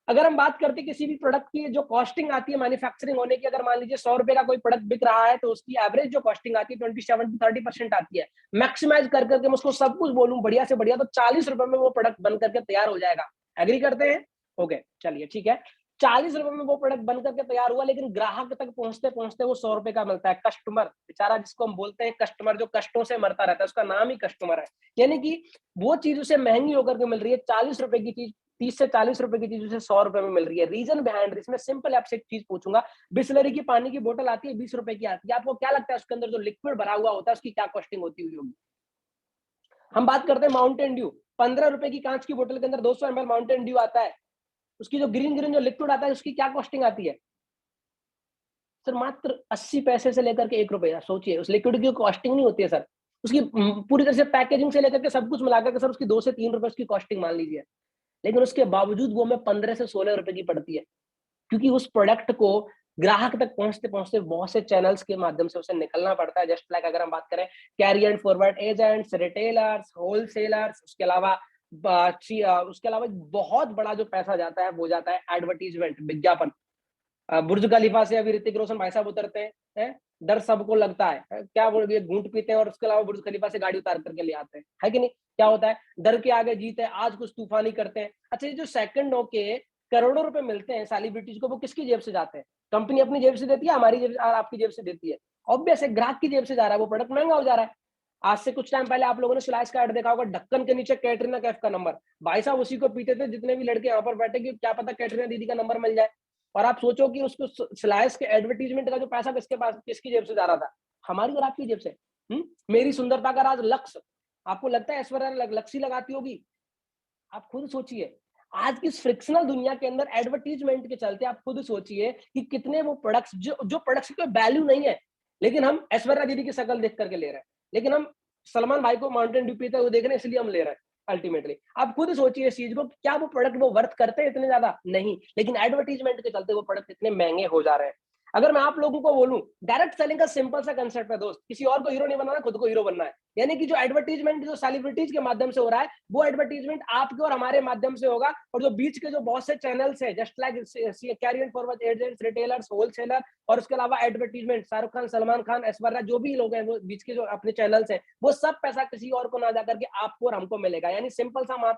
अगर हम बात करते हैं किसी भी प्रोडक्ट की जो कॉस्टिंग आती है मैन्युफैक्चरिंग होने की, अगर मान लीजिए 100 रुपए का कोई प्रोडक्ट बिक रहा है, तो उसकी एवरेज जो कॉस्टिंग आती है 27 to 30% आती है। मैक्सिमाइज कर करके मैं उसको सब कुछ बोलूं बढ़िया से बढ़िया, तो 40 रुपए में वो प्रोडक्ट बन करके तैयार हो जाएगा। एग्री करते हैं? ओके, चलिए ठीक है। 40 रुपए में वो प्रोडक्ट बन करके तैयार हुआ, लेकिन ग्राहक तक पहुंचते पहुंचते वो 100 रुपए का मिलता है। कस्टमर बेचारा, जिसको हम बोलते हैं कस्टमर, जो कष्टों से मरता रहता है, उसका नाम ही कस्टमर है। यानी कि वो चीज उसे महंगी होकर के मिल रही है। 40 रुपए की चीज 30 से 40 रुपए की चीज उसे 100 रुपए में मिल रही है। रीजन बिहाइंड दिस, मैं सिंपल आपसे एक चीज पूछूंगा। बिस्लरी की पानी की बोतल आती है 20 रुपए की आती है, आपको क्या लगता है उसके अंदर जो लिक्विड भरा हुआ होता है उसकी क्या कॉस्टिंग होती हुई होगी? हम बात करते हैं माउंटेन ड्यू, 15 रुपए की कांच की बोतल के अंदर 200 ml माउंटेन ड्यू आता है, उसकी जो ग्रीन ग्रीन जो लिक्विड आता है उसकी क्या कॉस्टिंग आती है? सर मात्र 80 पैसे से लेकर के 1 रुपया। सोचिए, उस लिक्विड की कॉस्टिंग नहीं होती है सर, उसकी पूरी तरह से पैकेजिंग से लेकर के सब कुछ मिलाकर के सर उसकी 2 से 3 रुपए उसकी कॉस्टिंग मान लीजिए। लेकिन उसके बावजूद वो हमें 15 से 16 रुपए की पड़ती है, क्योंकि उस प्रोडक्ट को ग्राहक तक पहुंचते पहुंचते बहुत से चैनल्स के माध्यम से उसे निकलना पड़ता है। जस्ट लाइक अगर हम बात करें carry and forward agents, retailers, wholesalers, उसके अलावा बहुत बड़ा जो पैसा जाता है वो जाता है एडवर्टीजमेंट, विज्ञापन। बुर्ज खलीफा से अभी ऋतिक रोशन भाई साहब उतरते हैं, डर सबको लगता है, क्या बोल ये घूंट पीते हैं और उसके अलावा बुर्ज खलीफा से गाड़ी उतार करके ले आते हैं, है कि नहीं? क्या होता है? डर के आगे जीत है, आज कुछ तूफानी करते हैं। अच्छा, ये जो सेकंडों के करोड़ों रुपए मिलते हैं सेलिब्रिटीज को, वो किसकी जेब से जाते हैं? कंपनी अपनी जेब से देती है, हमारी जेब, आपकी जेब से देती है। ऑब्वियस है, ग्राहक की जेब से जा रहा है, वो प्रोडक्ट महंगा हो जा रहा है। आज से कुछ टाइम पहले आप लोगों ने स्लाइस का ऐड देखा होगा, ढक्कन के नीचे कैटरीना कैफ का नंबर। भाई साहब उसी को पीते थे जितने भी लड़के यहाँ पर बैठे, कि क्या पता कैटरीना दीदी का नंबर मिल जाए। और आप सोचो कि उसको स्लाइस के एडवर्टीजमेंट का जो पैसा किसके पास, किसकी जेब से जा रहा था? हमारी और आपकी जेब से। मेरी सुंदरता का राज लक्स, आपको लगता है ऐश्वर्या लक्स ही लगाती होगी? आप खुद सोचिए, आज की इस फ्रिक्शनल दुनिया के अंदर एडवर्टीजमेंट के चलते आप खुद सोचिए कि कितने वो प्रोडक्ट्स, जो प्रोडक्ट्स की कोई वैल्यू नहीं है, लेकिन हम ऐश्वर्या दीदी की शक्ल देख करके ले रहे हैं। लेकिन हम सलमान भाई को माउंटेन ड्यू पीते हुए देख रहे हैं, इसलिए हम ले रहे हैं। अल्टीमेटली आप खुद सोचिए इस चीज को, क्या वो प्रोडक्ट वो वर्थ करते हैं इतने ज्यादा? नहीं, लेकिन एडवर्टीजमेंट के चलते वो प्रोडक्ट इतने महंगे हो जा रहे हैं। अगर मैं आप लोगों को बोलूं, डायरेक्ट सेलिंग का सिंपल सा कंसेप्ट है दोस्त, किसी और को हीरो नहीं बनाना, खुद को हीरो बनना है। यानी कि जो एडवर्टीजमेंट जो सेलिब्रिटीज के माध्यम से हो रहा है, वो एडवर्टीजमेंट आपके और हमारे माध्यम से होगा। और जो बीच के जो बहुत से चैनल्स है, just like carry and forward agents, retailers, wholesaler, और उसके अलावा एडवर्टीजमेंट, शाहरुख खान, सलमान खान, ऐश्वर्या, जो भी लोग हैं, वो बीच के जो अपने चैनल्स हैं, वो सब पैसा किसी और को ना जाकर के आपको और हमको मिलेगा। यानी सिंपल सा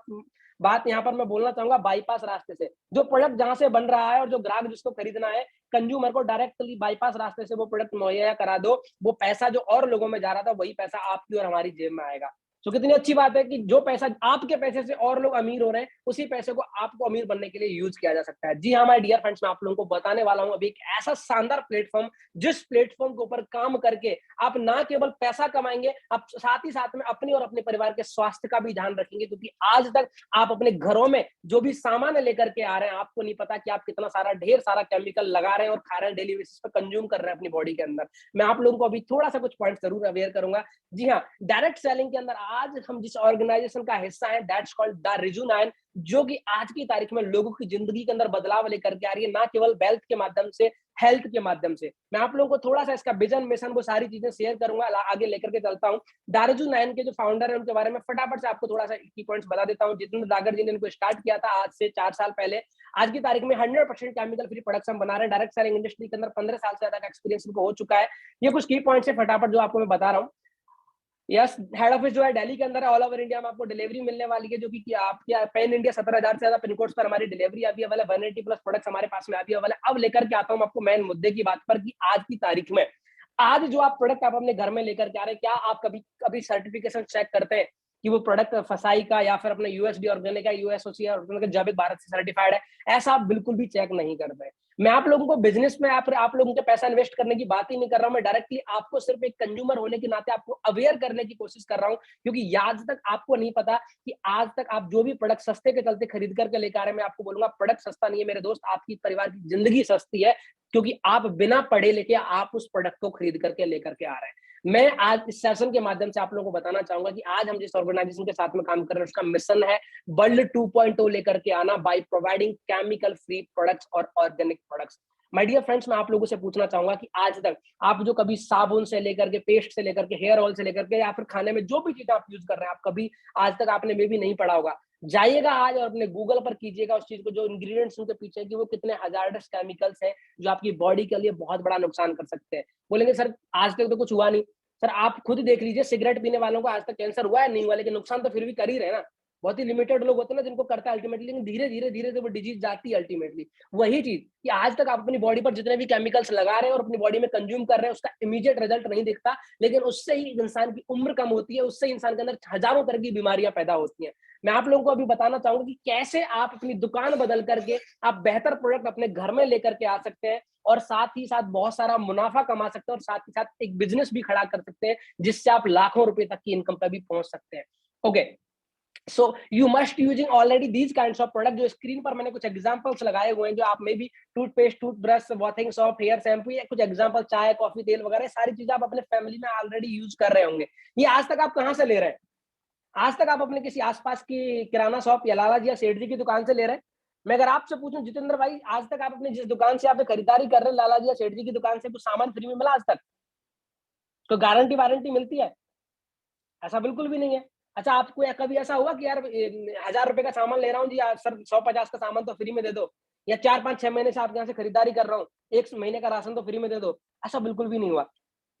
बात यहाँ पर मैं बोलना चाहूंगा, बाईपास रास्ते से जो प्रोडक्ट जहां से बन रहा है और जो ग्राहक जिसको खरीदना है, कंज्यूमर को डायरेक्टली बाईपास रास्ते से वो प्रोडक्ट मुहैया करा दो। वो पैसा जो और लोगों में जा रहा था, वही पैसा आपकी और हमारी जेब में आएगा। तो कितनी अच्छी बात है कि जो पैसा आपके पैसे से और लोग अमीर हो रहे हैं, उसी पैसे को आपको अमीर बनने के लिए यूज किया जा सकता है। जी हाँ माय डियर फ्रेंड्स, मैं आप लोगों को बताने वाला हूं अभी एक ऐसा शानदार प्लेटफॉर्म, जिस प्लेटफॉर्म के ऊपर काम करके आप ना केवल पैसा कमाएंगे, आप साथ ही साथ में अपने और अपने परिवार के स्वास्थ्य का भी ध्यान रखेंगे। क्योंकि आज तक आप अपने घरों में जो भी सामान लेकर के आ रहे हैं, आपको नहीं पता कि आप कितना सारा ढेर सारा केमिकल लगा रहे हैं और खा रहे हैं, डेली बेसिस पर कंज्यूम कर रहे हैं अपनी बॉडी के अंदर। मैं आप लोगों को अभी थोड़ा सा कुछ पॉइंट जरूर अवेयर करूंगा। जी हाँ, डायरेक्ट सेलिंग के अंदर आज हम जिस ऑर्गेनाइजेशन का हिस्सा है, दैट्स कॉल्ड द रिजुनाइन, जो कि आज की तारीख में लोगों की जिंदगी के अंदर बदलाव लेकर के आ रही है, ना केवल वेल्थ के माध्यम से, हेल्थ के माध्यम से। मैं आप लोगों को थोड़ा सा इसका विजन, मिशन, वो सारी चीजें शेयर करूंगा, आगे लेकर के चलता हूँ। दारुजुनाइन के जो फाउंडर है, उनके बारे में फटाफट से आपको थोड़ा सा की पॉइंट्स बता देता हूँ। जितेंद्र दागर जी ने इनको स्टार्ट किया था आज से 4 साल पहले। आज की तारीख में 100% केमिकल फ्री प्रोडक्ट्स हम बना रहे हैं। डायरेक्ट सेलिंग इंडस्ट्री के अंदर 15 साल से ज्यादा का एक्सपीरियंस इनको हो चुका है। ये कुछ की पॉइंट्स है फटाफट जो आपको मैं बता रहा हूँ। यस, हेड ऑफिस जो है दिल्ली के अंदर है। ऑल ओवर इंडिया में आपको डिलीवरी मिलने वाली है, जो कि आपके पैन इंडिया 17,000 से ज्यादा पिन कोड्स पर हमारी डिलीवरी अवेलेबल है। 180 प्लस प्रोडक्ट्स हमारे पास में अवेलेबल है। अब लेकर के आता हूँ आपको मेन मुद्दे की बात पर, कि आज की तारीख में आज जो आप प्रोडक्ट आप अपने घर में लेकर के आ रहे हैं, क्या आप कभी कभी सर्टिफिकेशन चेक करते हैं कि वो प्रोडक्ट फसाई का या फिर अपने यूएसडी ऑर्गेनिक का, यूएसओसी ऑर्गेनिक जैविक भारत से सर्टिफाइड है? ऐसा आप बिल्कुल भी चेक नहीं करते हैं। मैं आप लोगों को बिजनेस में आप लोगों के पैसा इन्वेस्ट करने की बात ही नहीं कर रहा हूं। मैं डायरेक्टली आपको सिर्फ एक कंज्यूमर होने के नाते आपको अवेयर करने की कोशिश कर रहा हूं, क्योंकि आज तक आपको नहीं पता कि आज तक आप जो भी प्रोडक्ट सस्ते के चलते खरीद करके लेकर आ रहे हैं, मैं आपको बोलूंगा प्रोडक्ट सस्ता नहीं है मेरे दोस्त, आपकी परिवार की जिंदगी सस्ती है, क्योंकि आप बिना पढ़े लिखे आप उस प्रोडक्ट को खरीद करके लेकर के आ रहे हैं। मैं आज इस सेशन के माध्यम से आप लोगों को बताना चाहूंगा कि आज हम जिस ऑर्गेनाइजेशन के साथ में काम कर रहे हैं उसका मिशन है वर्ल्ड 2.0 लेकर के आना by providing chemical free products और organic products. My dear friends, मैं आप लोगों से पूछना चाहूंगा कि आज तक आप जो कभी साबुन से लेकर के, पेस्ट से लेकर के, हेयर ऑयल से लेकर के, या फिर खाने में जो भी चीज आप यूज कर रहे हैं, आप कभी आज तक आपने मे भी नहीं पढ़ा होगा। जाइएगा आज और अपने गूगल पर कीजिएगा उस चीज को, जो इंग्रेडिएंट्स उनके पीछे है कि वो कितने हजार्डस केमिकल्स हैं जो आपकी बॉडी के लिए बहुत बड़ा नुकसान कर सकते हैं। बोलेंगे सर आज तक तो कुछ हुआ नहीं। सर आप खुद देख लीजिए, सिगरेट पीने वालों को आज तक कैंसर हुआ है नहीं हुआ, लेकिन नुकसान तो फिर भी कर ही रहे ना। बहुत ही लिमिटेड लोग होते हैं ना जिनको करता है अल्टीमेटली, लेकिन धीरे धीरे धीरे से वो डिजीज जाती है अल्टीमेटली। वही चीज कि आज तक आप अपनी बॉडी पर जितने भी केमिकल्स लगा रहे हैं और अपनी बॉडी में कंज्यूम कर रहे हैं, उसका इमीडिएट रिजल्ट नहीं दिखता, लेकिन उससे ही इंसान की उम्र कम होती है, उससे इंसान के अंदर हजारों तरह की बीमारियां पैदा होती हैं। मैं आप लोगों को अभी बताना चाहूंगा कि कैसे आप अपनी दुकान बदल करके आप बेहतर प्रोडक्ट अपने घर में लेकर के आ सकते हैं, और साथ ही साथ बहुत सारा मुनाफा कमा सकते हैं, और साथ ही साथ एक बिजनेस भी खड़ा कर सकते हैं जिससे आप लाखों रुपए तक की इनकम पे भी पहुंच सकते हैं। Okay, so you must using already these kinds of product. जो स्क्रीन पर मैंने कुछ एग्जांपल्स लगाए हुए हैं, जो आप में भी toothpaste, toothbrush, washing soap, hair shampoo, या कुछ एग्जांपल चाय, कॉफी, तेल वगैरह सारी चीजें आप अपने फैमिली में ऑलरेडी यूज कर रहे होंगे। ये आज तक आप कहां से ले रहे हैं? आज तक आप अपने किसी आसपास की किराना शॉप या लाला जी या सेठ जी की दुकान से ले रहे हैं? मैं अगर आपसे पूछूं जितेंद्र भाई, आज तक आप अपने जिस दुकान से आप खरीदारी कर रहे हैं लाला जी या सेठ जी की दुकान से, कुछ सामान फ्री में मिला आज तक? तो गारंटी वारंटी मिलती है? ऐसा बिल्कुल भी नहीं है। अच्छा, आपको या कभी ऐसा हुआ कि यार 1000 रुपए का सामान ले रहा हूँ जी, सर 150 का सामान तो फ्री में दे दो, या 4 5 6 महीने से आपके यहाँ से खरीदारी कर रहा हूँ, 1 महीने का राशन तो फ्री में दे दो? ऐसा बिल्कुल भी नहीं हुआ।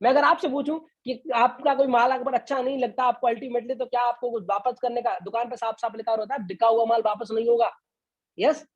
मैं अगर आपसे पूछूं कि आपका कोई माल अगर अच्छा नहीं लगता आपको अल्टीमेटली, तो क्या आपको कुछ वापस करने का दुकान पे साफ साफ लिखा होता है बिका हुआ माल वापस नहीं होगा? यस।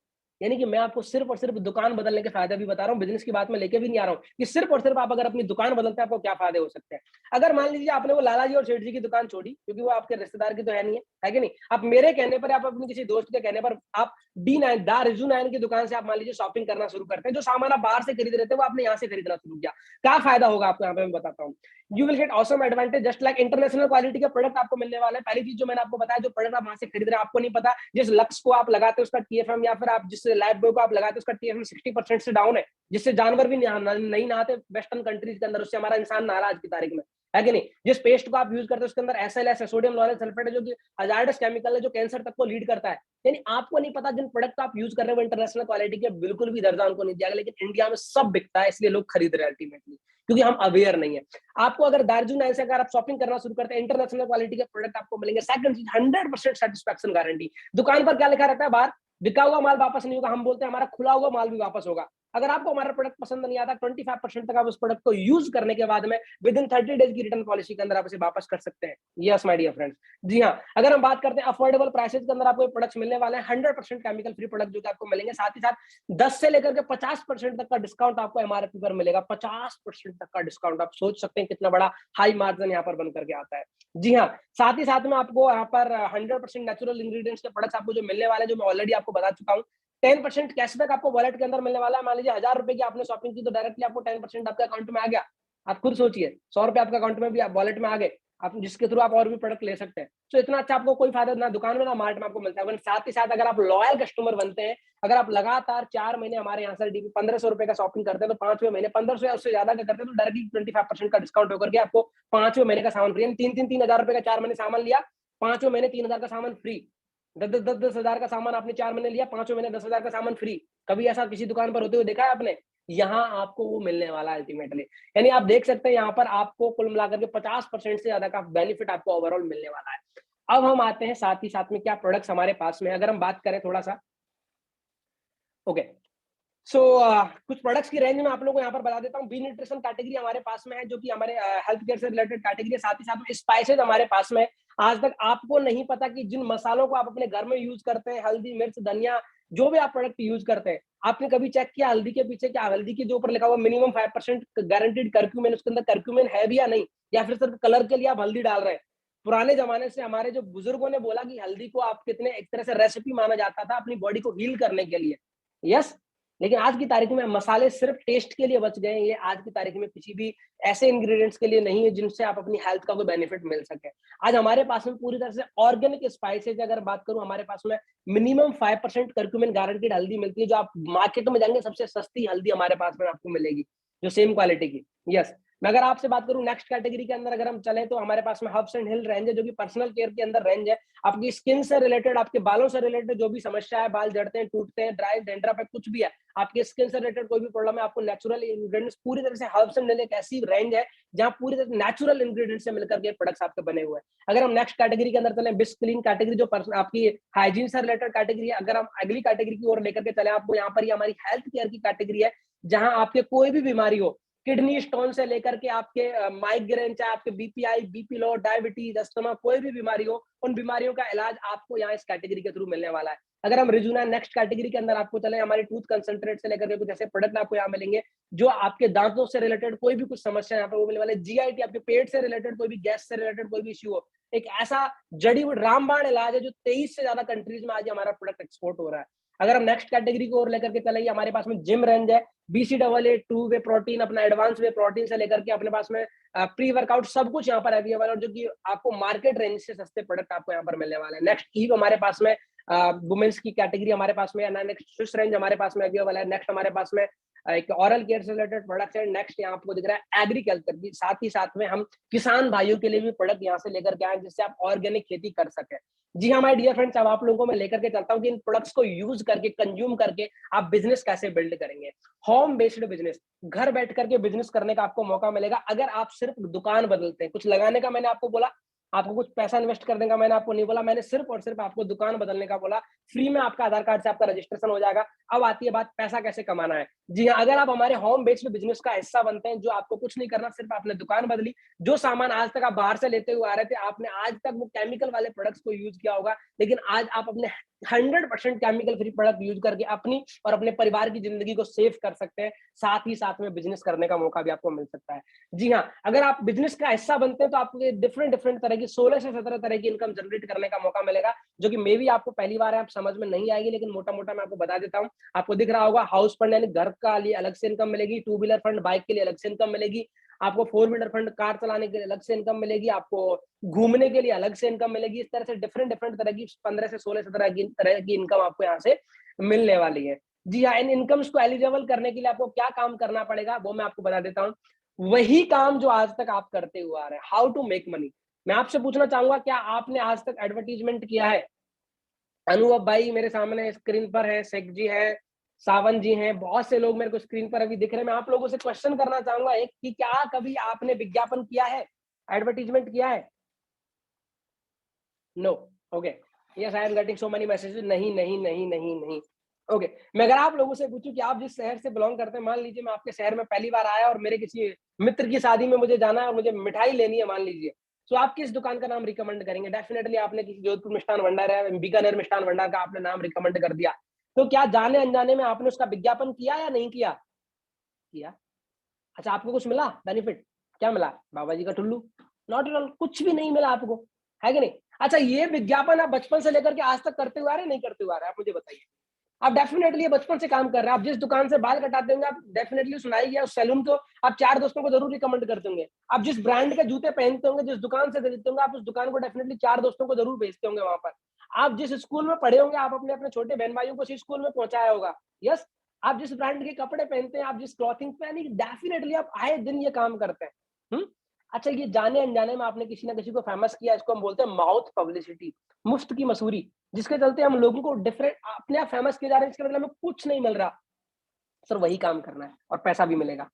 यानी कि मैं आपको सिर्फ और सिर्फ दुकान बदलने के फायदे भी बता रहा हूँ, बिजनेस की बात में लेके भी नहीं आ रहा हूँ कि सिर्फ और सिर्फ आप अगर अपनी दुकान बदलते हैं आपको क्या फायदे हो सकते हैं। अगर मान लीजिए आपने वो लाला जी और सेठ जी की दुकान छोड़ी, क्योंकि वो आपके रिश्तेदार की तो है नहीं है कि नहीं, आप मेरे कहने पर, आप अपने किसी दोस्त के कहने पर आप D9 दा रिजू 9 की दुकान से आप मान लीजिए शॉपिंग करना शुरू करते हैं, जो सामान आप बाहर से खरीद रहे थे वो आपने यहाँ से खरीदना शुरू किया, क्या फायदा होगा आपको? यहाँ पे मैं बताता हूँ। You will gate awesome advantage, just like international quality का प्रोडक्ट आपको मिलने वाला है। पहली चीज जो मैंने आपको बताया, जो प्रोडक्ट आप वहां से खरीद रहे हैं आपको नहीं पता, जिस लक्स को आप लगाते हैं उसका TFM, या फिर आप जिस लाइफ बॉय को आप लगाते हैं उसका TFM 60% से डाउन है, जिससे जानवर भी नहीं नहाते वेस्टर्न कंट्रीज के अंदर, उससे हमारा इंसान नहा रहा आज की तारीख में, है कि नहीं? जिस पेस्ट को आप यूज करते हैं उसके अंदर SLS है, सोडियम लॉरेल सल्फेट है, जो कि हजार्डस केमिकल है, जो कैंसर तक को लीड करता है। यानी आपको नहीं पता जिन प्रोडक्ट आप यूज कर रहे हो इंटरनेशनल क्वालिटी के, बिल्कुल भी दर्जा उनको नहीं दिया गया, लेकिन इंडिया में सब बिकता है, इसलिए लोग खरीद रहे हैं अल्टीमेटली, क्योंकि हम अवेयर नहीं है। आपको अगर दार्जुन ऐसे अगर आप शॉपिंग करना शुरू करते हैं, इंटरनेशनल क्वालिटी के प्रोडक्ट आपको मिलेंगे। सेकंड चीज, 100% सेटिस्फैक्शन गारंटी। दुकान पर क्या लिखा रहता है बाहर? बिका हुआ माल वापस नहीं होगा, हम बोलते हैं हमारा खुला हुआ माल भी वापस होगा। अगर आपको हमारा प्रोडक्ट पसंद नहीं आता, 25% तक आप उस प्रोडक्ट को यूज करने के बाद में विद इन 30 डेज की रिटर्न पॉलिसी के अंदर आप इसे वापस कर सकते हैं। यस माय डियर फ्रेंड्स, जी हाँ। अगर हम बात करते हैं अफोर्डेबल प्राइसेस के अंदर, आपको प्रोडक्ट्स मिलने वाले हैं 100% केमिकल फ्री प्रोडक्ट जो कि आपको मिलेंगे। साथ ही साथ 10 से लेकर के 50% तक का डिस्काउंट आपको MRP पर मिलेगा। 50% तक का डिस्काउंट, आप सोच सकते हैं कितना बड़ा हाई मार्जिन यहाँ पर बन करके आता है। जी हाँ, साथ ही साथ में आपको यहाँ पर 100% नेचुरल इंग्रेडिएंट्स के प्रोडक्ट्स आपको जो मिलने वाले हैं, जो मैं ऑलरेडी आपको बता चुका हूँ। 10% कैशबैक आपको वॉलेट के अंदर मिलने वाला है। मान लीजिए 1000 रुपए की आपने शॉपिंग की, तो डायरेक्टली आपको 10% आपके अकाउंट में आ गया। आप खुद सोचिए, 100 रुपए आपके अकाउंट में भी वॉलेट में आ गए, आप जिसके थ्रू आप और भी प्रोडक्ट ले सकते हैं। तो इतना अच्छा आपको कोई फायदा ना दुकान में ना मार्ट में आपको मिलता है। साथ ही साथ अगर आप लॉयल कस्टमर बनते हैं, अगर आप लगातार 4 महीने हमारे यहाँ से 1500 रुपए का शॉपिंग करते हैं, तो 5वें महीने 1500 या उससे ज्यादा का करते हैं, तो डायरेक्टली 25% का डिस्काउंट होकर के आपको 5वें महीने का सामान फ्री। 3,000 रुपए का 4 महीने सामान लिया, 5वें महीने 3000 का सामान फ्री। 10,000 का सामान आपने 4 महीने लिया, 5वें महीने 10,000 का सामान फ्री। कभी ऐसा किसी दुकान पर होते हुए देखा है आपने? यहाँ आपको वो मिलने वाला है अल्टीमेटली। यानी आप देख सकते हैं यहाँ पर आपको कुल मिलाकर के 50% से ज्यादा का बेनिफिट आपको ओवरऑल मिलने वाला है। अब हम आते हैं साथ ही साथ में क्या प्रोडक्ट्स हमारे पास में, अगर हम बात करें थोड़ा सा। ओके, सो कुछ प्रोडक्ट्स की रेंज में आप लोगों को यहाँ पर बता देता हूँ। बी न्यूट्रिशन कैटेगरी हमारे पास में है, जो कि हमारे हेल्थ केयर से रिलेटेड कैटेगरी है। साथ ही साथ में स्पाइसेस हमारे पास में है। आज तक आपको नहीं पता कि जिन मसालों को आप अपने घर में यूज करते हैं, हल्दी, मिर्च, धनिया, जो भी आप प्रोडक्ट यूज करते हैं, आपने कभी चेक किया हल्दी के पीछे क्या, हल्दी के जो ऊपर लिखा हुआ मिनिमम 5% गारंटीड कर्क्यूमिन, उसके अंदर कर्क्यूमिन है भी या नहीं, या फिर सिर्फ कलर के लिए आप हल्दी डाल रहे हैं। पुराने जमाने से हमारे जो बुजुर्गों ने बोला कि हल्दी को आप कितने एक तरह से रेसिपी माना जाता था अपनी बॉडी को हील करने के लिए। यस, लेकिन आज की तारीख में मसाले सिर्फ टेस्ट के लिए बच गए हैं। ये आज की तारीख में किसी भी ऐसे इंग्रेडिएंट्स के लिए नहीं है जिनसे आप अपनी हेल्थ का कोई बेनिफिट मिल सके। आज हमारे पास में पूरी तरह से ऑर्गेनिक स्पाइसेज, अगर बात करूं हमारे पास में मिनिमम 5% कर्क्यूमिन गारंटीड हल्दी मिलती है, जो आप मार्केट में जाएंगे सबसे सस्ती हल्दी हमारे पास में आपको मिलेगी, जो सेम क्वालिटी की। यस, मैं अगर आपसे बात करूं नेक्स्ट कैटेगरी के अंदर अगर हम चले तो हमारे पास में हर्ब्स एंड हिल रेंज है, जो कि पर्सनल केयर के अंदर रेंज है। आपकी स्किन से रिलेटेड, आपके बालों से रिलेटेड जो भी समस्या है, बाल झड़ते हैं, टूटते हैं, ड्राई डैंड्रफ है, कुछ भी है, आपके स्किन से रिलेटेड कोई भी प्रॉब्लम है, आपको नेचुरल इंग्रेडिएंट्स पूरी तरह से हर्ब्स एंड हिल एक ऐसी रेंज है जहां पूरी तरह से नेचुरल इंग्रेडिएंट्स से मिलकर के प्रोडक्ट्स आपके बने हुए हैं। अगर हम नेक्स्ट कैटेगरी के अंदर चले, बिस्क क्लीन कैटेगरी, जो आपकी हाइजीन से रिलेटेड कैटेगरी है। अगर हम अगली कैटेगरी की ओर लेकर के चले, आपको यहाँ पर ही हमारी हेल्थ केयर की कैटेगरी है, जहां आपके कोई भी बीमारी हो, किडनी स्टोन से लेकर के आपके माइग्रेन, चाहे आपके BPI, BP low, diabetes, asthma, कोई भी बीमारी हो, उन बीमारियों का इलाज आपको यहाँ इस कैटेगरी के थ्रू मिलने वाला है। अगर हम रिजुना नेक्स्ट कैटेगरी के अंदर आपको चले, हमारे टूथ कंसंट्रेट से लेकर के कुछ ऐसे प्रोडक्ट आपको यहाँ मिलेंगे जो आपके दांतों से रिलेटेड कोई भी कुछ समस्या यहाँ पे वो मिलने वाले। जीआईटी, आपके पेट से रिलेटेड कोई भी गैस से रिलेटेड कोई भी इश्यू हो, एक ऐसा जड़ी रामबाण इलाज है जो 23 से ज्यादा कंट्रीज में आज हमारा प्रोडक्ट एक्सपोर्ट हो रहा है। अगर हम नेक्स्ट कैटेगरी को और लेकर के चले, हमारे पास में जिम रेंज है, BCAA 2 वे प्रोटीन, अपना एडवांस वे प्रोटीन से लेकर के अपने पास में प्री वर्कआउट सब कुछ यहाँ पर अवेलेबल है, और जो कि आपको मार्केट रेंज से सस्ते प्रोडक्ट आपको यहाँ पर मिलने वाले हैं। नेक्स्ट ईव हमारे पास में वुमेन्स की कैटेगरी हमारे पास में है। नेक्स्ट स्विस रेंज हमारे पास में अवेलेबल है। नेक्स्ट हमारे पास में एक ऑरल केयर से रिलेटेड प्रोडक्ट है। नेक्स्ट यहाँ आपको दिख रहा है एग्रीकल्चर की, साथ ही साथ में हम किसान भाइयों के लिए भी प्रोडक्ट यहाँ से लेकर के आए जिससे आप ऑर्गेनिक खेती कर सके। जी हाँ माय डियर फ्रेंड्स, अब आप लोगों को मैं लेकर के चलता हूँ कि इन प्रोडक्ट्स को यूज करके, कंज्यूम करके आप बिजनेस कैसे बिल्ड करेंगे। होम बेस्ड बिजनेस, घर बैठ करके बिजनेस करने का आपको मौका मिलेगा अगर आप सिर्फ दुकान बदलते हैं। कुछ लगाने का मैंने आपको बोला, आपको कुछ पैसा इन्वेस्ट करने का मैंने आपको नहीं बोला, मैंने सिर्फ और सिर्फ आपको दुकान बदलने का बोला। फ्री में आपका आधार कार्ड से आपका रजिस्ट्रेशन हो जाएगा। अब आती है बात पैसा कैसे कमाना है। जी हाँ, अगर आप हमारे होम बेस्ड बिजनेस का हिस्सा बनते हैं, जो आपको कुछ नहीं करना, सिर्फ आपने दुकान बदली, जो सामान आज तक आप बाहर से लेते हुए आ रहे थे, आपने आज तक वो केमिकल वाले प्रोडक्ट्स को यूज किया होगा, लेकिन आज आप अपने 100% केमिकल फ्री प्रोडक्ट यूज करके अपनी और अपने परिवार की जिंदगी को सेव कर सकते हैं। साथ ही साथ में बिजनेस करने का मौका भी आपको मिल सकता है। जी हाँ, अगर आप बिजनेस का हिस्सा बनते हैं तो आपको डिफरेंट डिफरेंट तरह की 16 से 17 तरह की इनकम जनरेट करने का मौका मिलेगा, जो कि मे भी आपको पहली बार है, आप समझ में नहीं आएगी, लेकिन मोटा मोटा मैं आपको बता देता हूँ। आपको दिख रहा होगा हाउस फंड, यानी घर का लिए अलग से इनकम मिलेगी, टू व्हीलर फंड बाइक के लिए अलग से इनकम मिलेगी, आपको फोर व्हीलर फंड कार चलाने के लिए अलग से इनकम मिलेगी, आपको घूमने के लिए अलग से इनकम मिलेगी। इस तरह से डिफरेंट डिफरेंट तरह की 15 से 16 तरह की इनकम आपको यहाँ से मिलने वाली है। जी हाँ, इन इनकम्स को एलिजिबल करने के लिए आपको क्या काम करना पड़ेगा वो मैं आपको बता देता हूँ। वही काम जो आज तक आप करते हुए आ रहे हैं, हाउ टू मेक मनी। मैं आपसे पूछना चाहूंगा, क्या आपने आज तक एडवर्टीजमेंट किया है? अनुभव भाई मेरे सामने स्क्रीन पर है, शेख जी है, सावन जी हैं, बहुत से लोग मेरे को स्क्रीन पर अभी दिख रहे हैं। मैं आप लोगों से क्वेश्चन करना चाहूंगा एक, कि क्या कभी आपने विज्ञापन किया है, एडवर्टीजमेंट किया है? No. Okay, yes I am getting so many messages, नहीं नहीं नहीं नहीं नहीं। ओके, मैं अगर आप लोगों से पूछूं कि आप जिस शहर से बिलोंग करते हैं, मान लीजिए मैं आपके शहर में पहली बार आया और मेरे किसी मित्र की शादी में मुझे जाना है और मुझे मिठाई लेनी है मान लीजिए, तो आप किस दुकान का नाम रिकमेंड करेंगे? डेफिनेटली आपने किसी जोधपुर मिष्ठान भंडार है, बीकानेर मिष्ठान भंडार का आपने नाम रिकमेंड कर दिया, तो क्या जाने अनजाने में आपने उसका विज्ञापन किया या नहीं किया? किया। अच्छा, आपको कुछ मिला बेनिफिट? क्या मिला? बाबा जी का टुल्लू? नॉट एट ऑल, कुछ भी नहीं मिला आपको, है कि नहीं? अच्छा, ये विज्ञापन आप बचपन से लेकर के आज तक करते हुए आ रहे हैं, नहीं करते हुए आ रहे हैं? आप मुझे बताइए। आप डेफिनेटली ये बचपन से काम कर रहे हैं। आप जिस दुकान से बाल कटाते होंगे, आप डेफिनेटली सुनाइए उस सैलून को, आप 4 दोस्तों को जरूर रिकमेंड करते होंगे। आप जिस ब्रांड के जूते पहनते होंगे, जिस दुकान से खरीदते होंगे, आप उस दुकान को डेफिनेटली 4 दोस्तों को जरूर भेजते होंगे वहां पर। आप जिस स्कूल में पढ़े होंगे, आप अपने अपने छोटे बहन भाइयों को उसी स्कूल में पहुंचाया होगा। यस, आप जिस ब्रांड के कपड़े पहनते हैं, आप जिस क्लॉथिंग पहनी, डेफिनेटली आप आए दिन ये काम करते हैं। अच्छा, ये जाने अनजाने में आपने किसी ना किसी को फेमस किया, इसको हम बोलते हैं माउथ पब्लिसिटी, मुफ्त की मसूरी, जिसके चलते हम लोगों को डिफरेंट अपने आप फेमस किए जा रहे हैं, इसके बदले में कुछ नहीं मिल रहा, सर वही काम करना है और पैसा भी मिलेगा।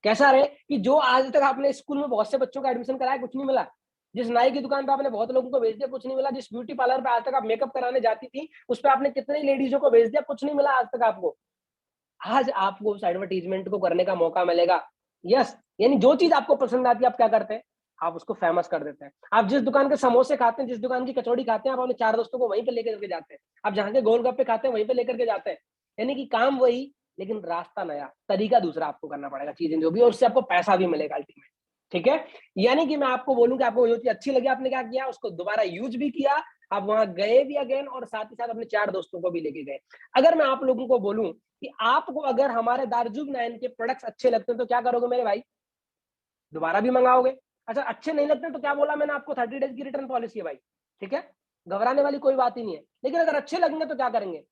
कैसा रहे कि जो आज तक आपने स्कूल में बहुत से बच्चों का एडमिशन कराया, कुछ नहीं मिला, जिस नाई की दुकान पे आपने बहुत लोगों को भेज दिया, कुछ नहीं मिला, जिस ब्यूटी पार्लर पे आज तक आप मेकअप कराने जाती थी, उस पर आपने कितने लेडीजों को भेज दिया, कुछ नहीं मिला आज तक आपको। आज आपको उस एडवर्टीजमेंट को करने का मौका मिलेगा। यस, यानी जो चीज आपको पसंद आती है आप क्या करते हैं, आप उसको फेमस कर देते हैं। आप जिस दुकान के समोसे खाते हैं, जिस दुकान की कचौड़ी खाते हैं, आप अपने 4 दोस्तों को वहीं पे लेकर के जाते हैं। आप जहाँ के गोलगप्पे खाते हैं, वहीं पे लेकर के जाते हैं। यानी कि काम वही, लेकिन रास्ता नया, तरीका दूसरा आपको करना पड़ेगा, चीजें जो भी, और उससे आपको पैसा भी मिलेगा अल्टीमेट। ठीक है? यानी कि मैं आपको बोलूँ कि आपको जो चीज़ अच्छी लगी, आपने क्या किया, उसको दोबारा यूज़ भी किया, आप वहाँ गए भी अगेन, और साथ ही साथ अपने 4 दोस्तों को भी लेके गए। अगर मैं आप लोगों को बोलूँ कि आपको अगर हमारे दारूजुग 9 के प्रोडक्ट्स अच्छे लगते हैं, तो क्या करोगे मेरे भाई? दोबारा भी मंगाओगे। अच्छा, अच्छे नहीं लगते तो क्या बोला मैंने आपको, 30 डेज की रिटर्न पॉलिसी है भाई। ठीक है? घबराने वाली कोई बात ही नहीं है। लेकिन अगर अच्छे लगेंगे तो क्या करेंगे?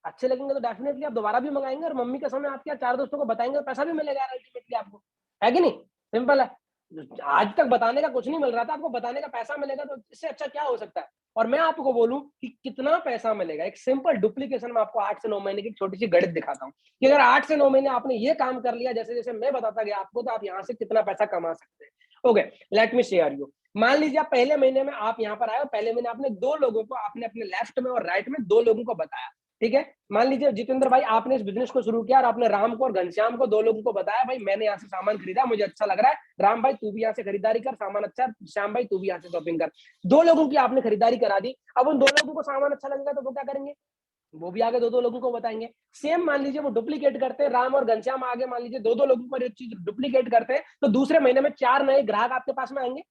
अच्छे लगेंगे तो डेफिनिटली आप दोबारा भी मंगाएंगे, और मम्मी कसम है आपके यहाँ 4 दोस्तों को बताएंगे, और पैसा भी मिलेगा यार अल्टीमेटली आपको। है कि नहीं? सिंपल है। आज तक बताने का कुछ नहीं मिल रहा था, आपको बताने का पैसा मिलेगा, तो इससे अच्छा क्या हो सकता है? और मैं आपको बोलूं कि कितना पैसा मिलेगा, एक सिंपल डुप्लीकेशन में आपको 8 से 9 महीने की छोटी सी गणित दिखाता हूँ कि अगर 8 से 9 महीने आपने ये काम कर लिया जैसे जैसे मैं बताता गया आपको, तो आप यहाँ से कितना पैसा कमा सकते हैं। Okay, let me share you. मान लीजिए आप पहले महीने में आप यहाँ पर आए, और पहले महीने आपने 2 लोगों को, आपने अपने लेफ्ट में और राइट में 2 लोगों को बताया। ठीक है? मान लीजिए जितेंद्र भाई, आपने इस बिजनेस को शुरू किया, और आपने राम को और घनश्याम को, 2 लोगों को बताया, भाई मैंने यहाँ से सामान खरीदा, मुझे अच्छा लग रहा है, राम भाई तू भी यहाँ से खरीदारी कर, सामान अच्छा है, श्याम भाई तू भी यहाँ से शॉपिंग कर। 2 लोगों की आपने खरीदारी करा दी। अब उन 2 लोगों को सामान अच्छा लगेगा तो वो क्या करेंगे? वो भी आगे 2-2 लोगों को बताएंगे। सेम मान लीजिए वो डुप्लीकेट करते हैं, राम और घनश्याम आगे मान लीजिए 2-2 लोगों को ये चीज डुप्लीकेट करते हैं, तो दूसरे महीने में 4 नए ग्राहक आपके पास में आएंगे।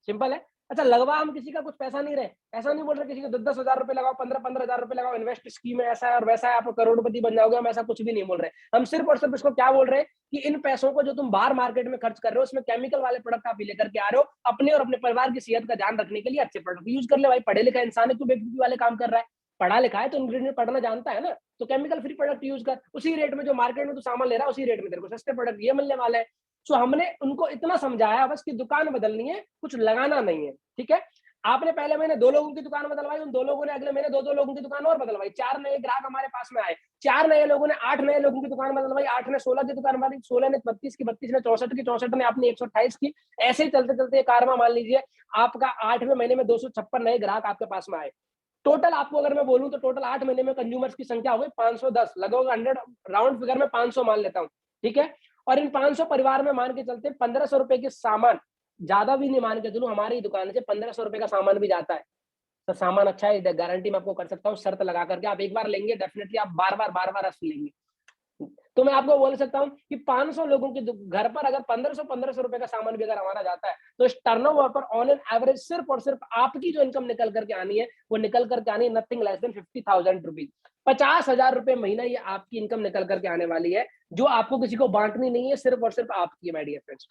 सिंपल है। अच्छा, लगवा हम किसी का कुछ पैसा नहीं रहे, ऐसा नहीं बोल रहे किसी को 10-10 हजार रुपए लगाओ, 15-15 हजार रुपए लगाओ, इन्वेस्ट स्कीम है, ऐसा है और वैसा है, आप करोड़पति बन जाओगे, हम ऐसा कुछ भी नहीं बोल रहे। हम सिर्फ और सिर्फ इसको क्या बोल रहे हैं कि इन पैसों को जो तुम बाहर मार्केट में खर्च कर रहे हो, उसमें केमिकल वाले प्रोडक्ट आप लेकर के आ रहे हो, अपने और अपने परिवार की सेहत का ध्यान रखने के लिए अच्छे प्रोडक्ट यूज कर ले भाई। पढ़े लिखा इंसान है, तू बेवकूफी वाले काम कर रहा है? पढ़ा लिखा है तो इंग्रेडिएंट पढ़ना जानता है ना, तो केमिकल फ्री प्रोडक्ट यूज कर, उसी रेट में जो मार्केट में तू सामान ले रहा है, उसी रेट में तेरे को सस्ते प्रोडक्ट ये मिलने वाला है। सो हमने उनको इतना समझाया बस कि दुकान बदलनी है, कुछ लगाना नहीं है। ठीक है? आपने पहले महीने 2 लोगों की दुकान बदलवाई, उन 2 लोगों ने अगले महीने 2-2 लोगों की दुकान और बदलवाई, 4 नए ग्राहक हमारे पास में आए। 4 नए लोगों ने 8 नए लोगों की दुकान बदलवाई, 8 ने 16 की दुकान बदलवाई, 16 ने 32 की, 32 ने 64 की, 64 ने अपनी 128 की। ऐसे ही चलते चलते कारवा मान लीजिए आपका 8वें महीने में 256 नए ग्राहक आपके पास में आए। टोटल आपको अगर मैं बोलूं तो टोटल 8 महीने में कंज्यूमर्स की संख्या हो गई 510, लगभग 100, राउंड फिगर में 500 मान लेता हूं। ठीक है? और इन 500 परिवार में मान के चलते 1500 रुपए के सामान, ज्यादा भी नहीं मान के चलूं, हमारी दुकान से 1500 रुपए का सामान भी जाता है। तो सामान अच्छा है, गारंटी मैं आपको कर सकता हूँ, शर्त लगा करके, आप एक बार लेंगे डेफिनेटली आप बार बार लेंगे। तो मैं आपको बोल सकता हूँ कि 500 लोगों के घर पर अगर 1500 रुपए का सामान भी अगर हमारा जाता है, तो इस टर्नओवर पर ऑन एन एवरेज सिर्फ और सिर्फ आपकी जो इनकम निकल करके आनी है, वो निकल करके आनी है नथिंग लेस देन 50,000 रुपीज। 50,000 रुपए महीना ये आपकी इनकम निकल करके आने वाली है, जो आपको किसी को बांटनी नहीं है, सिर्फ और सिर्फ आपकी है माय डियर फ्रेंड्स।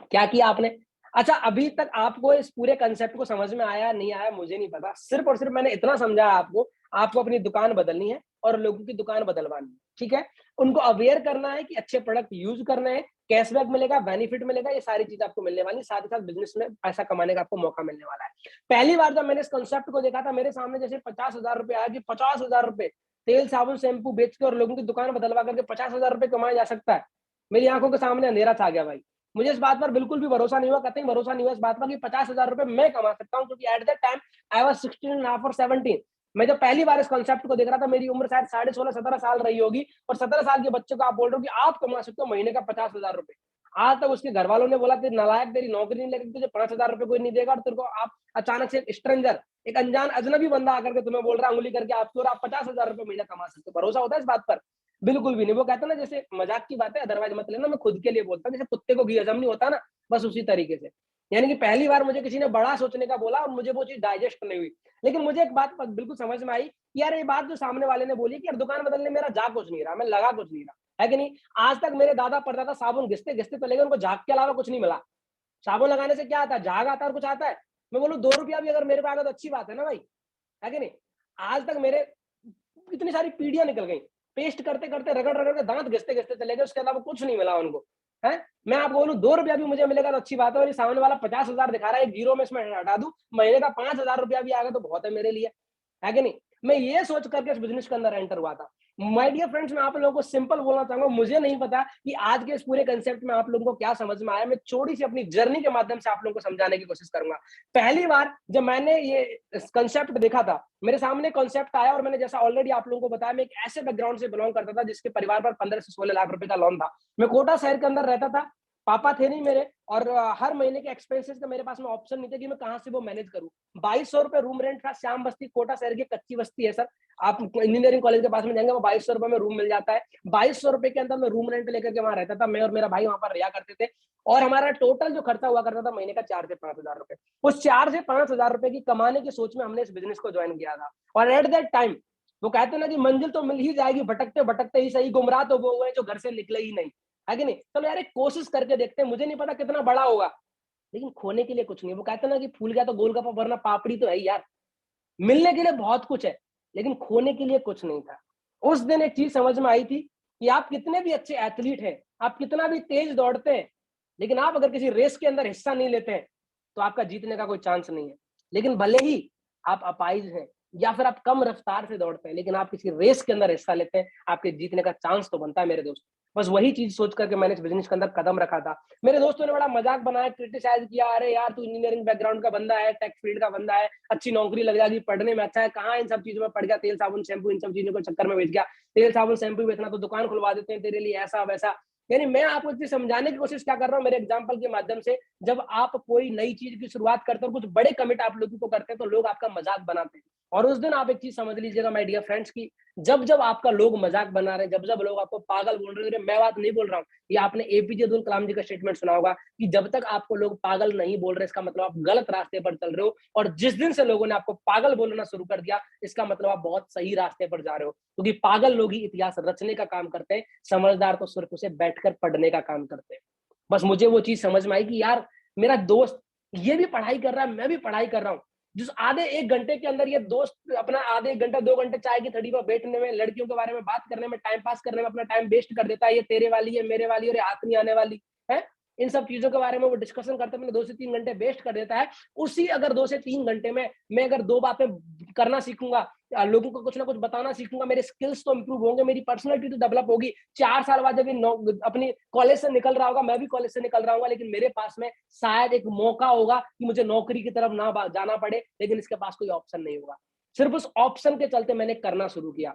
क्या किया आपने? अच्छा, अभी तक आपको इस पूरे कंसेप्ट को समझ में आया नहीं आया मुझे नहीं पता, सिर्फ और सिर्फ मैंने इतना समझाया आपको, आपको अपनी दुकान बदलनी है और लोगों की दुकान बदलवानी है। ठीक है? उनको अवेयर करना है कि अच्छे प्रोडक्ट यूज करने हैं, कैशबैक मिलेगा, बेनिफिट मिलेगा, ये सारी चीज आपको मिलने वाली, साथ ही साथ बिजनेस में पैसा कमाने का आपको मौका मिलने वाला है। पहली बार जब मैंने इस कंसेप्ट को देखा था, मेरे सामने जैसे 50,000 रुपए आया कि 50,000 रुपए तेल साबुन शैम्पू बेच के और लोगों की दुकान बदलवा करके 50,000 रुपए कमाया जा सकता है, मेरी आंखों के सामने अंधेरा छा गया भाई। मुझे इस बात पर बिल्कुल भी भरोसा नहीं हुआ, कतई भरोसा नहीं हुआ इस बात पर कि 50,000 रुपए मैं कमा सकता हूँ, क्योंकि at that time I was 16.5 और 17। मैं जब पहली बार इस कॉन्सेप्ट को देख रहा था, मेरी उम्र शायद 16.5-17 साल रही होगी, और 17 साल के बच्चे को आप बोल रहे हो कि आप कमा सकते हो महीने का 50,000 रुपए। आज तक उसके घर वालों ने बोला तेरी नालायक, तेरी नौकरी नहीं लगेगी, तुझे 5,000 रुपए कोई नहीं देगा, और तेरे को आप अचानक से एक स्ट्रेंजर, एक अनजान अजनबी बंदा आकर के तुम्हें बोल रहा है उंगली करके आपको, और आप 50,000 रुपए महीना कमा सकते हो। भरोसा होता है इस बात पर? बिल्कुल भी नहीं। वो कहता ना, जैसे मजाक की बात है अदरवाइज मत लेना, मैं खुद के लिए बोलता हूँ, जैसे कुत्ते को घी हजम नहीं होता ना, बस उसी तरीके से। यानी कि पहली बार मुझे किसी ने बड़ा सोचने का बोला और मुझे वो चीज डाइजेस्ट नहीं हुई। लेकिन मुझे एक बात बिल्कुल समझ में आई कि यार ये बात जो सामने वाले ने बोली कि यार दुकान बदलने मेरा जा कुछ नहीं रहा, मैं लगा कुछ नहीं रहा, है कि नहीं? आज तक मेरे दादा परदादा साबुन घिसते घिसते चले गए, उनको झाग के अलावा कुछ नहीं मिला। साबुन लगाने से क्या आता है? झाग आता है और कुछ आता है? मैं बोलूं 2 रुपया भी अगर मेरे को आएगा तो अच्छी बात है ना भाई, है कि नहीं? आज तक मेरे इतनी सारी पीढ़ियां निकल गई, पेस्ट करते करते रगड़ रगड़ के दांत घिसते घिसते चले गए, उसके अलावा कुछ नहीं मिला उनको। है? मैं आपको बोलूं 2 रुपया भी मुझे मिलेगा तो अच्छी बात है, और ये सामने वाला 50,000 दिखा रहा है, जीरो में इसमें हटा दूं, महीने का 5,000 रुपया भी आएगा तो बहुत है मेरे लिए, है कि नहीं? मैं ये सोच करके इस बिजनेस के अंदर एंटर हुआ था। माय डियर फ्रेंड्स, मैं आप लोगों को सिंपल बोलना चाहूंगा, मुझे नहीं पता कि आज के इस पूरे कंसेप्ट में आप लोगों को क्या समझ में आया। मैं छोटी सी अपनी जर्नी के माध्यम से आप लोगों को समझाने की कोशिश करूंगा। पहली बार जब मैंने ये कंसेप्ट देखा था, मेरे सामने कॉन्सेप्ट आया, और मैंने जैसा ऑलरेडी आप लोगों को बताया, मैं एक ऐसे बैकग्राउंड से बिलोंग करता था जिसके परिवार पर 15 से 16 लाख रुपए का लोन था। मैं कोटा शहर के अंदर रहता था, पापा थे नहीं मेरे, और हर महीने के एक्सपेंसेस का मेरे पास में ऑप्शन नहीं था कि मैं कहाँ से वो मैनेज करूँ। 2200 रुपए रूम रेंट था, श्याम बस्ती, कोटा शहर की कच्ची बस्ती है सर। आप इंजीनियरिंग कॉलेज के पास में जाएंगे, वो 2200 रुपए में रूम मिल जाता है। 2200 रुपए के अंदर मैं रूम रेंट लेकर के वहां रहता था, मैं और मेरा भाई वहां पर रहा करते थे। और हमारा टोटल जो खर्चा हुआ करता था महीने का 4 से 5 हजार रुपए। उस 4 से 5 हजार रुपए की कमाने की सोच में हमने इस बिजनेस को ज्वाइन किया था। और एट दैट टाइम वो कहते हैं ना कि मंजिल तो मिल ही जाएगी, भटकते भटकते ही सही, गुमराह तो वो हुए जो घर से निकले ही नहीं, है कि नहीं? चलो यार एक कोशिश करके देखते हैं, मुझे नहीं पता कितना बड़ा होगा, लेकिन खोने के लिए कुछ नहीं। वो कहते हैं ना कि फूल गया तो गोलगप्पा वरना पापड़ी तो है ही यार। मिलने के लिए बहुत कुछ है, लेकिन खोने के लिए कुछ नहीं था। उस दिन एक चीज समझ में आई थी कि आप कितने भी अच्छे एथलीट हैं, आप कितना भी तेज दौड़ते हैं, लेकिन आप अगर किसी रेस के अंदर हिस्सा नहीं लेते हैं, तो आपका जीतने का कोई चांस नहीं है। लेकिन भले ही आप अपाहिज हैं या फिर आप कम रफ्तार से दौड़ते हैं, लेकिन आप किसी रेस के अंदर हिस्सा लेते हैं, आपके जीतने का चांस तो बनता है मेरे दोस्त। बस वही चीज सोच करके मैंने इस बिजनेस के अंदर कदम रखा था। मेरे दोस्तों ने बड़ा मजाक बनाया, क्रिटिसाइज किया, अरे यार तू इंजीनियरिंग बैकग्राउंड का बंदा है, टेक फील्ड का बंदा है, अच्छी नौकरी लग जाएगी, पढ़ने में अच्छा है, कहाँ इन सब चीजों में पड़ गया, तेल साबुन शैम्पू इन सब चीजों के चक्कर में बेच गया। तेल साबुन शैम्पू बेचना तो दुकान खुलवा देते हैं तेरे लिए, ऐसा वैसा। यानी मैं आपको इतनी समझाने की कोशिश क्या कर रहा हूँ मेरे एग्जाम्पल के माध्यम से, जब आप कोई नई चीज की शुरुआत करते हो, कुछ बड़े कमिट आप लोगों को करते हैं, तो लोग आपका मजाक बनाते हैं। और उस दिन आप एक चीज समझ लीजिएगा माय डियर फ्रेंड्स की, जब जब आपका लोग मजाक बना रहे हैं, जब जब लोग आपको पागल बोल रहे हैं, मैं बात नहीं बोल रहा हूँ, ये आपने एपीजे अब्दुल कलाम जी का स्टेटमेंट सुना होगा कि जब तक आपको लोग पागल नहीं बोल रहे, इसका मतलब आप गलत रास्ते पर चल रहे हो। और जिस दिन से लोगों ने आपको पागल बोलना शुरू कर दिया, इसका मतलब आप बहुत सही रास्ते पर जा रहे हो, क्योंकि पागल लोग ही इतिहास रचने का काम करते हैं, समझदार तो सिर्फ उसे बैठकर पढ़ने का काम करते हैं। बस मुझे वो चीज समझ में आई कि यार मेरा दोस्त ये भी पढ़ाई कर रहा है, मैं भी पढ़ाई कर रहा हूँ। जिस आधे 1 घंटे के अंदर ये दोस्त अपना आधे 1 घंटा 2 घंटे चाय की थड़ी पर बैठने में, लड़कियों के बारे में बात करने में, टाइम पास करने में अपना टाइम वेस्ट कर देता है, ये तेरे वाली है, मेरे वाली, और हाथ नहीं आने वाली है, इन सब चीजों के बारे में वो डिस्कशन करते में 2 से 3 घंटे वेस्ट कर देता है। उसी अगर 2 से 3 घंटे में मैं अगर 2 बातें करना सीखूंगा, लोगों को कुछ ना कुछ बताना सीखूंगा, मेरे स्किल्स तो इंप्रूव होंगे, मेरी पर्सनैलिटी तो डेवलप होगी। 4 साल बाद जब ये अपनी कॉलेज से निकल रहा होगा, मैं भी कॉलेज से निकल रहा हूँ, लेकिन मेरे पास में शायद एक मौका होगा कि मुझे नौकरी की तरफ ना जाना पड़े, लेकिन इसके पास कोई ऑप्शन नहीं होगा। सिर्फ उस ऑप्शन के चलते मैंने करना शुरू किया।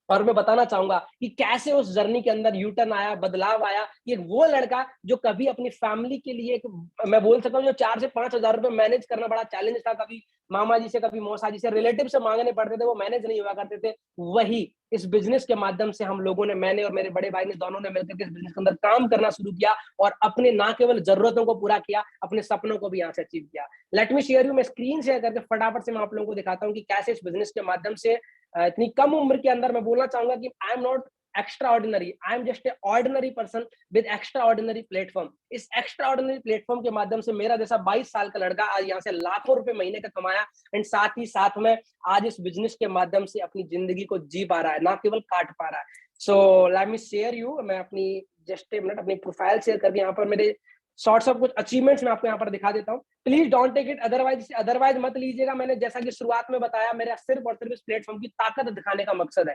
और मैं बताना चाहूंगा कि कैसे उस जर्नी के अंदर यू टर्न आया, बदलाव आया। ये वो लड़का जो कभी अपनी फैमिली के लिए मैं बोल सकता हूँ, जो 4 से 5 हजार रुपए मैनेज करना बड़ा चैलेंज था, कभी मामा जी से, कभी मौसा जी से, रिलेटिव से मांगने पड़ते थे, वो मैनेज नहीं हुआ करते थे, वही इस बिजनेस के माध्यम से हम लोगों ने, मैंने और मेरे बड़े भाई ने, दोनों ने मिलकर इस बिजनेस के अंदर काम करना शुरू किया, और अपने ना केवल जरूरतों को पूरा किया, अपने सपनों को भी यहाँ से अचीव किया। लेट मी शेयर यू, मैं स्क्रीन शेयर करके फटाफट से मैं आप लोगों को दिखाता हूँ कि कैसे इस बिजनेस के माध्यम से इतनी कम उम्र के अंदर मैं बोलना चाहूंगा कि आई am not extra ordinary, I am just a ordinary person with extra ordinary platform. इस एक्स्ट्रा ऑर्डिनरी प्लेटफॉर्म के माध्यम से मेरा जैसा 22 साल का लड़का आज यहाँ से लाखों रुपए महीने का कमाया, एंड साथ ही साथ में आज इस बिजनेस के माध्यम से अपनी जिंदगी को जी पा रहा है, ना केवल काट पा रहा है। So let me share you, मैं अपनी जस्ट ए मिनट अपनी प्रोफाइल शेयर करके यहाँ पर मेरे शॉर्ट्स ऑफ कुछ अचीवमेंट्स मैं आपको यहाँ पर दिखा देता हूँ। Please don't take it otherwise मत लीजिएगा। मैंने जैसा कि शुरुआत में बताया, मेरा सिर्फ और सिर्फ इस प्लेटफॉर्म की ताकत दिखाने का मकसद है।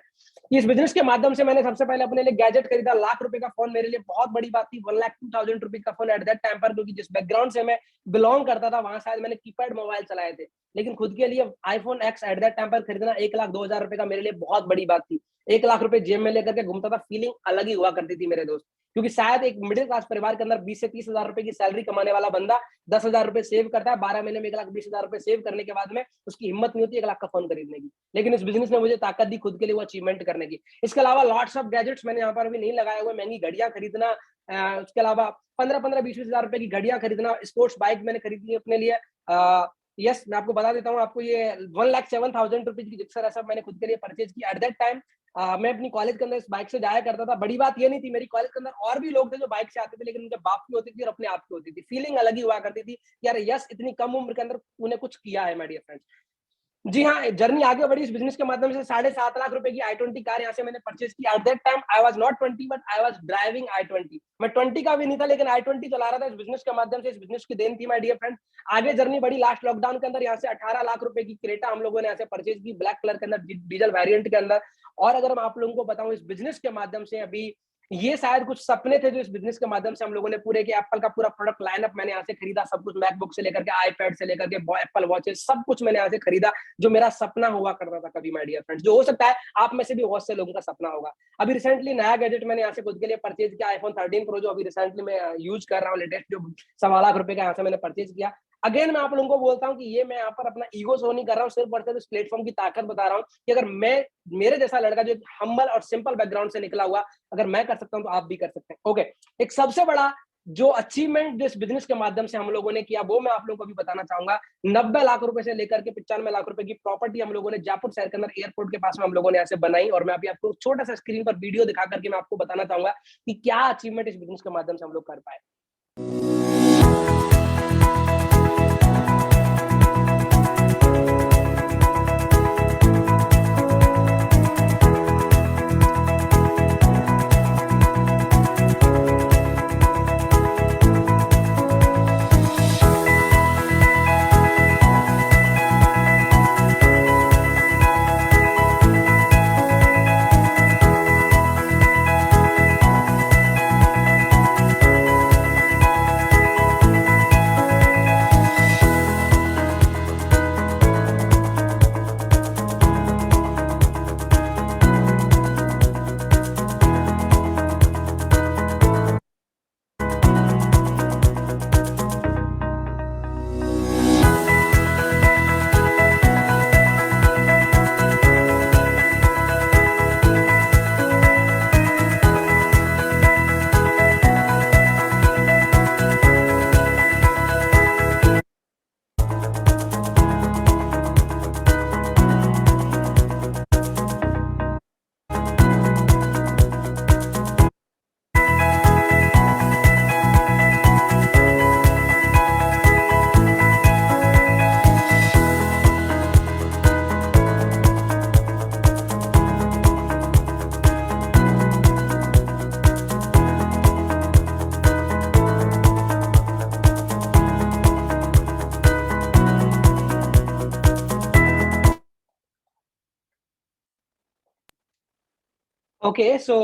इस बिजनेस के माध्यम से मैंने सबसे पहले अपने लिए गैजेट खरीदा, लाख रुपए का फोन मेरे लिए बहुत बड़ी बात थी, 1,02,000 रुपीज का फोन एट दैट टाइम पर, क्योंकि जिस बैकग्राउंड से मैं बिलोंग करता था वहां शायद मैंने कीपैड मोबाइल चलाए थे, लेकिन खुद के लिए iPhone x at that time पर खरीदना 1,02,000 रुपए का मेरे लिए बहुत बड़ी बात थी। 1 लाख रुपए जेब में लेकर के घूमता था, फीलिंग अलग ही हुआ करती थी मेरे दोस्त। क्योंकि शायद एक मिडिल क्लास परिवार के अंदर 20 से 30 हजार रुपए की सैलरी कमाने वाला बंदा 10 हजार रुपए सेव करता है, 12 महीने में 1,20,000 रुपए सेव करने के बाद में उसकी हिम्मत नहीं होती 1 लाख का फोन खरीदने की। लेकिन इस बिजनेस ने मुझे ताकत दी खुद के लिए वो अचीवमेंट करने की। इसके अलावा लॉट्स ऑफ गैजेट्स मैंने यहाँ पर अभी नहीं लगाए हुए, महंगी घड़ियां खरीदना, उसके अलावा 15-15, 20-20 हजार रुपए की घड़ियां खरीदना, स्पोर्ट्स बाइक मैंने खरीद ली अपने लिए। यस, मैं आपको बता देता हूँ, आपको ये 1,07,000 रुपीज की जिक्सर ऐसा मैंने खुद के लिए परचेज की एट दैट टाइम। मैं अपनी कॉलेज के अंदर इस बाइक से जाया करता था। बड़ी बात ये नहीं थी, मेरी कॉलेज के अंदर और भी लोग थे जो बाइक से आते थे, लेकिन उनके बाप की होती थी और अपने आप की होती थी, फीलिंग अलग ही हुआ करती थी यार, यस इतनी कम उम्र के अंदर उन्हें कुछ किया है माय डियर फ्रेंड्स। जी हाँ, जर्नी आगे बढ़ी इस बिजनेस के माध्यम से। 7.5 लाख रुपए की i20 कार यहाँ से मैंने परचेज की। At that time I was not 20 but I was driving i20। मैं 20 का भी नहीं था, लेकिन i20 चला रहा था इस बिजनेस के माध्यम से। इस बिजनेस की देन थी माय डियर फ्रेंड। आगे जर्नी बढ़ी, लास्ट लॉकडाउन के अंदर यहाँ से 18 लाख रुपए की क्रेटा हम लोगों ने यहाँ से परचेज की, ब्लैक कलर के अंदर, डीजल वेरिएंट के अंदर। और अगर मैं आप लोगों को बताऊं, इस बिजनेस के माध्यम से अभी ये शायद कुछ सपने थे जो इस बिजनेस के माध्यम से हम लोगों ने पूरे किए। एप्पल का पूरा प्रोडक्ट लाइनअप मैंने यहाँ से खरीदा, सब कुछ मैकबुक से लेकर के आईपैड से लेकर के एप्पल वॉचेस सब कुछ मैंने यहाँ से खरीदा, जो मेरा सपना हुआ करता था कभी माय डियर फ्रेंड्स, जो हो सकता है आप में से भी बहुत से लोगों का सपना होगा। अभी रिसेंटली नया गैजेट मैंने यहाँ से खुद के लिए परचेज किया, आईफोन 13 प्रो, जो अभी रिसेंटली मैं यूज कर रहा हूँ, लेटेस्ट, जो 1.25 लाख का यहाँ से मैंने परचेज किया। अगेन मैं आप लोगों को बोलता हूँ कि ये मैं यहाँ पर अपना ईगो शो नहीं कर रहा हूँ, सिर्फ और सिर्फ इस प्लेटफॉर्म की ताकत बता रहा हूँ कि अगर मैं, मेरे जैसा लड़का जो हम्बल और सिंपल बैकग्राउंड से निकला हुआ, अगर मैं कर सकता हूँ तो आप भी कर सकते हैं। ओके, एक सबसे बड़ा जो अचीवमेंट जिस बिजनेस के माध्यम से हम लोगों ने किया, वो मैं आप लोगों को भी बताना चाहूंगा। 90 लाख रुपए से लेकर के 95 लाख रुपए की प्रॉपर्टी हम लोगों ने जयपुर शहर के अंदर एयरपोर्ट के पास में हम लोगों ने ऐसे बनाई, और मैं अभी आपको छोटा सा स्क्रीन पर वीडियो दिखा करके मैं आपको बताना चाहूंगा कि क्या अचीवमेंट इस बिजनेस के माध्यम से हम लोग कर पाए। ओके, सो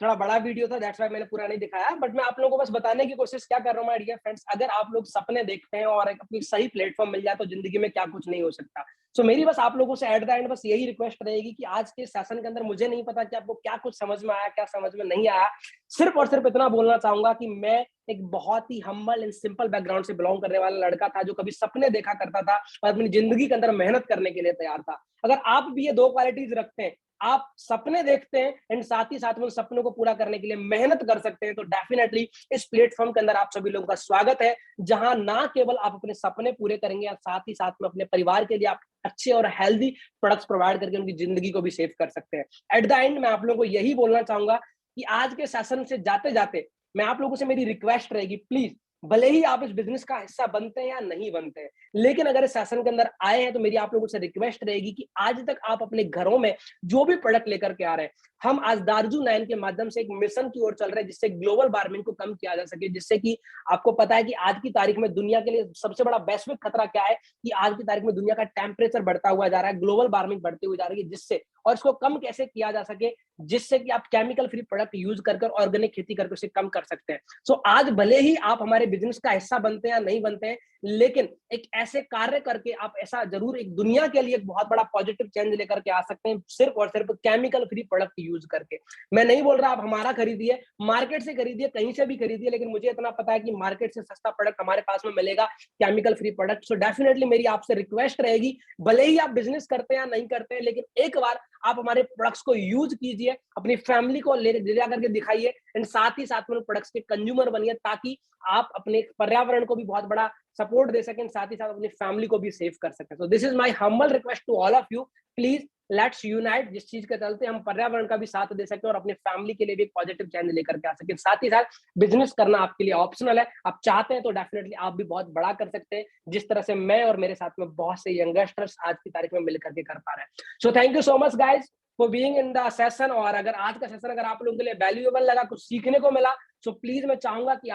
थोड़ा बड़ा वीडियो था, दैट्स व्हाई मैंने पूरा नहीं दिखाया, बट मैं आप लोगों को बस बताने की कोशिश क्या कर रहा हूँ माय डियर फ्रेंड्स, अगर आप लोग सपने देखते हैं और एक अपनी सही प्लेटफॉर्म मिल जाए तो जिंदगी में क्या कुछ नहीं हो सकता। सो मेरी बस आप लोगों से एट द एंड बस यही रिक्वेस्ट रहेगी कि आज के सेशन के अंदर मुझे नहीं पता कि आपको क्या कुछ समझ में आया, क्या समझ में नहीं आया, सिर्फ और सिर्फ इतना बोलना चाहूंगा कि मैं एक बहुत ही हम्बल एंड सिंपल बैकग्राउंड से बिलोंग करने वाला लड़का था, जो कभी सपने देखा करता था और अपनी जिंदगी के अंदर मेहनत करने के लिए तैयार था। अगर आप भी ये दो क्वालिटीज रखते हैं, आप सपने देखते हैं एंड साथ ही साथ में उन सपनों को पूरा करने के लिए मेहनत कर सकते हैं, तो डेफिनेटली इस प्लेटफॉर्म के अंदर आप सभी लोगों का स्वागत है, जहां ना केवल आप अपने सपने पूरे करेंगे, और साथ ही साथ में अपने परिवार के लिए आप अच्छे और हेल्दी प्रोडक्ट्स प्रोवाइड करके उनकी जिंदगी को भी सेव कर सकते हैं। एट द एंड मैं आप लोगों को यही बोलना चाहूंगा कि आज के सेशन से जाते जाते मैं आप लोगों से मेरी रिक्वेस्ट रहेगी, प्लीज, भले ही आप इस बिजनेस का हिस्सा बनते हैं या नहीं बनते हैं, लेकिन अगर इस सेशन के अंदर आए हैं तो मेरी आप लोगों से रिक्वेस्ट रहेगी कि आज तक आप अपने घरों में जो भी प्रोडक्ट लेकर के आ रहे हैं, हम आज दारजू 9 के माध्यम से एक मिशन की ओर चल रहे हैं, जिससे ग्लोबल वार्मिंग को कम किया जा सके, जिससे कि आपको पता है कि आज की तारीख में दुनिया के लिए सबसे बड़ा वैश्विक खतरा क्या है, कि आज की तारीख में दुनिया का टेम्परेचर बढ़ता हुआ जा रहा है, ग्लोबल वार्मिंग बढ़ती हुई जा रही है, जिससे, और इसको कम कैसे किया जा सके, जिससे कि आप केमिकल फ्री प्रोडक्ट यूज कर ऑर्गेनिक खेती करके उसे कम कर सकते हैं। सो आज भले ही आप हमारे बिजनेस का हिस्सा बनते हैं या नहीं बनते हैं, लेकिन एक ऐसे कार्य करके आप ऐसा जरूर एक दुनिया के लिए एक बहुत बड़ा पॉजिटिव चेंज लेकर के आ सकते हैं, सिर्फ और सिर्फ केमिकल फ्री प्रोडक्ट यूज करके। मैं नहीं बोल रहा आप हमारा खरीदिए, मार्केट से खरीदिए, कहीं से भी खरीदिए, लेकिन मुझे इतना पता है कि मार्केट से सस्ता प्रोडक्ट हमारे पास में मिलेगा, chemical free product. So definitely मेरी आपसे रिक्वेस्ट रहेगी, भले ही आप बिजनेस करते हैं या नहीं करते हैं, लेकिन एक बार आप हमारे प्रोडक्ट्स को यूज कीजिए, अपनी फैमिली को ले जा करके दिखाइए, एंड साथ ही साथ में प्रोडक्ट्स के कंज्यूमर बनिए, ताकि आप अपने पर्यावरण को भी बहुत बड़ा सपोर्ट दे सकें, साथ ही साथ अपनी फैमिली को भी सेव कर सकें। So this is my humble request to all of you, please let's unite, जिस चीज के चलते हम पर्यावरण का भी साथ दे सकें और अपनी फैमिली के लिए भी एक पॉजिटिव चेंज लेकर के आ सकें। साथ ही साथ बिजनेस करना आपके लिए ऑप्शनल है, आप चाहते हैं तो डेफिनेटली आप भी बहुत बड़ा कर सकते हैं, जिस तरह से मैं और मेरे साथ में बहुत से यंगस्टर्स आज की तारीख में मिलकर के कर पा रहे हैं। So thank you so much guys for being in the session, और अगर आज का सेशन अगर आप लोगों के लिए वैल्यूएबल लगा, कुछ सीखने को मिला, सो प्लीज मैं चाहूंगा कि